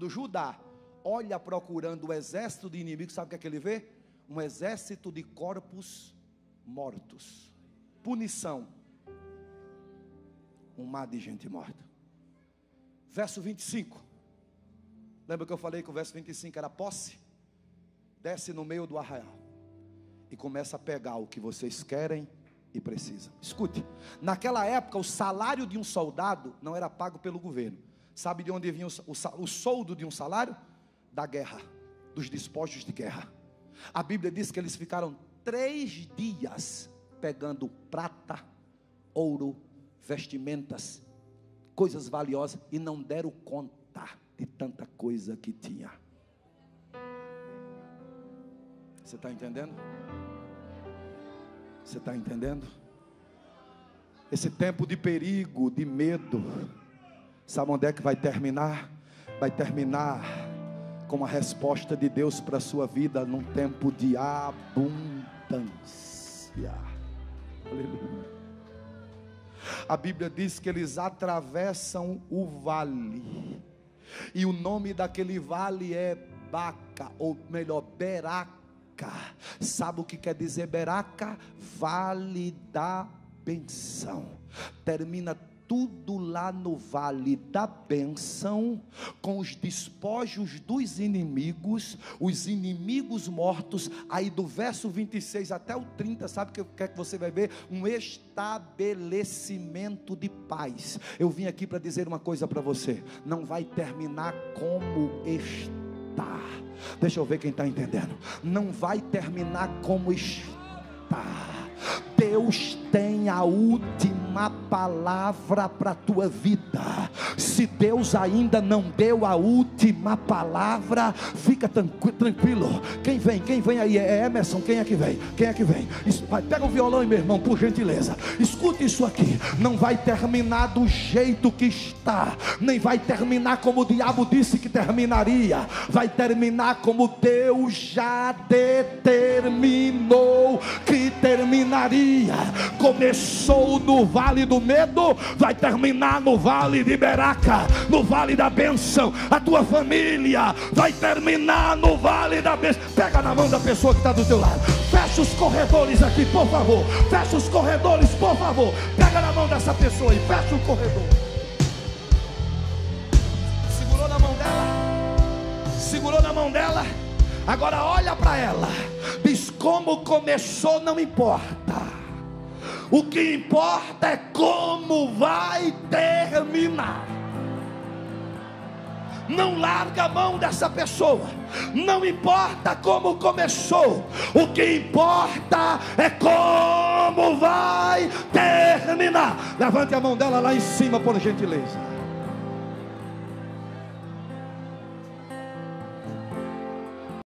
Speaker 2: Judá olha procurando o exército de inimigos, sabe o que é que ele vê? Um exército de corpos mortos. Punição. Um mar de gente morta. Verso 25. Lembra que eu falei que o verso 25 era posse? Desce no meio do arraial e começa a pegar o que vocês querem e precisa. Escute, naquela época o salário de um soldado não era pago pelo governo. Sabe de onde vinha o soldo de um salário? Da guerra, dos despojos de guerra. A Bíblia diz que eles ficaram 3 dias pegando prata, ouro, vestimentas, coisas valiosas, e não deram conta de tanta coisa que tinha. Você está entendendo? Você está entendendo? Esse tempo de perigo, de medo, sabe onde é que vai terminar? Vai terminar com a resposta de Deus para a sua vida num tempo de abundância. Aleluia. A Bíblia diz que eles atravessam o vale, e o nome daquele vale é Baca, ou melhor, Beraca. Sabe o que quer dizer Beraca? Vale da benção. Termina tudo lá no vale da bênção, com os despojos dos inimigos, os inimigos mortos. Aí do verso 26 até o 30, sabe o que é que você vai ver? Um estabelecimento de paz. Eu vim aqui para dizer uma coisa para você: não vai terminar como está. Deixa eu ver quem está entendendo. Não vai terminar como está. Deus tem a última palavra para a tua vida. Se Deus ainda não deu a última palavra, fica tranquilo. Quem vem aí? É Emerson. Quem é que vem? Pega o violão aí, meu irmão, por gentileza. Escute isso aqui. Não vai terminar do jeito que está, nem vai terminar como o diabo disse que terminaria. Vai terminar como Deus já determinou que terminaria. Começou no vale do medo, vai terminar no vale de Beraca, no vale da bênção. A tua família vai terminar no vale da bênção. Pega na mão da pessoa que está do teu lado. Fecha os corredores aqui, por favor. Fecha os corredores, por favor. Pega na mão dessa pessoa e fecha o corredor. Segurou na mão dela? Segurou na mão dela? Agora olha para ela. Diz: como começou não importa. O que importa é como vai terminar. Não larga a mão dessa pessoa. Não importa como começou. O que importa é como vai terminar. Levante a mão dela lá em cima, por gentileza.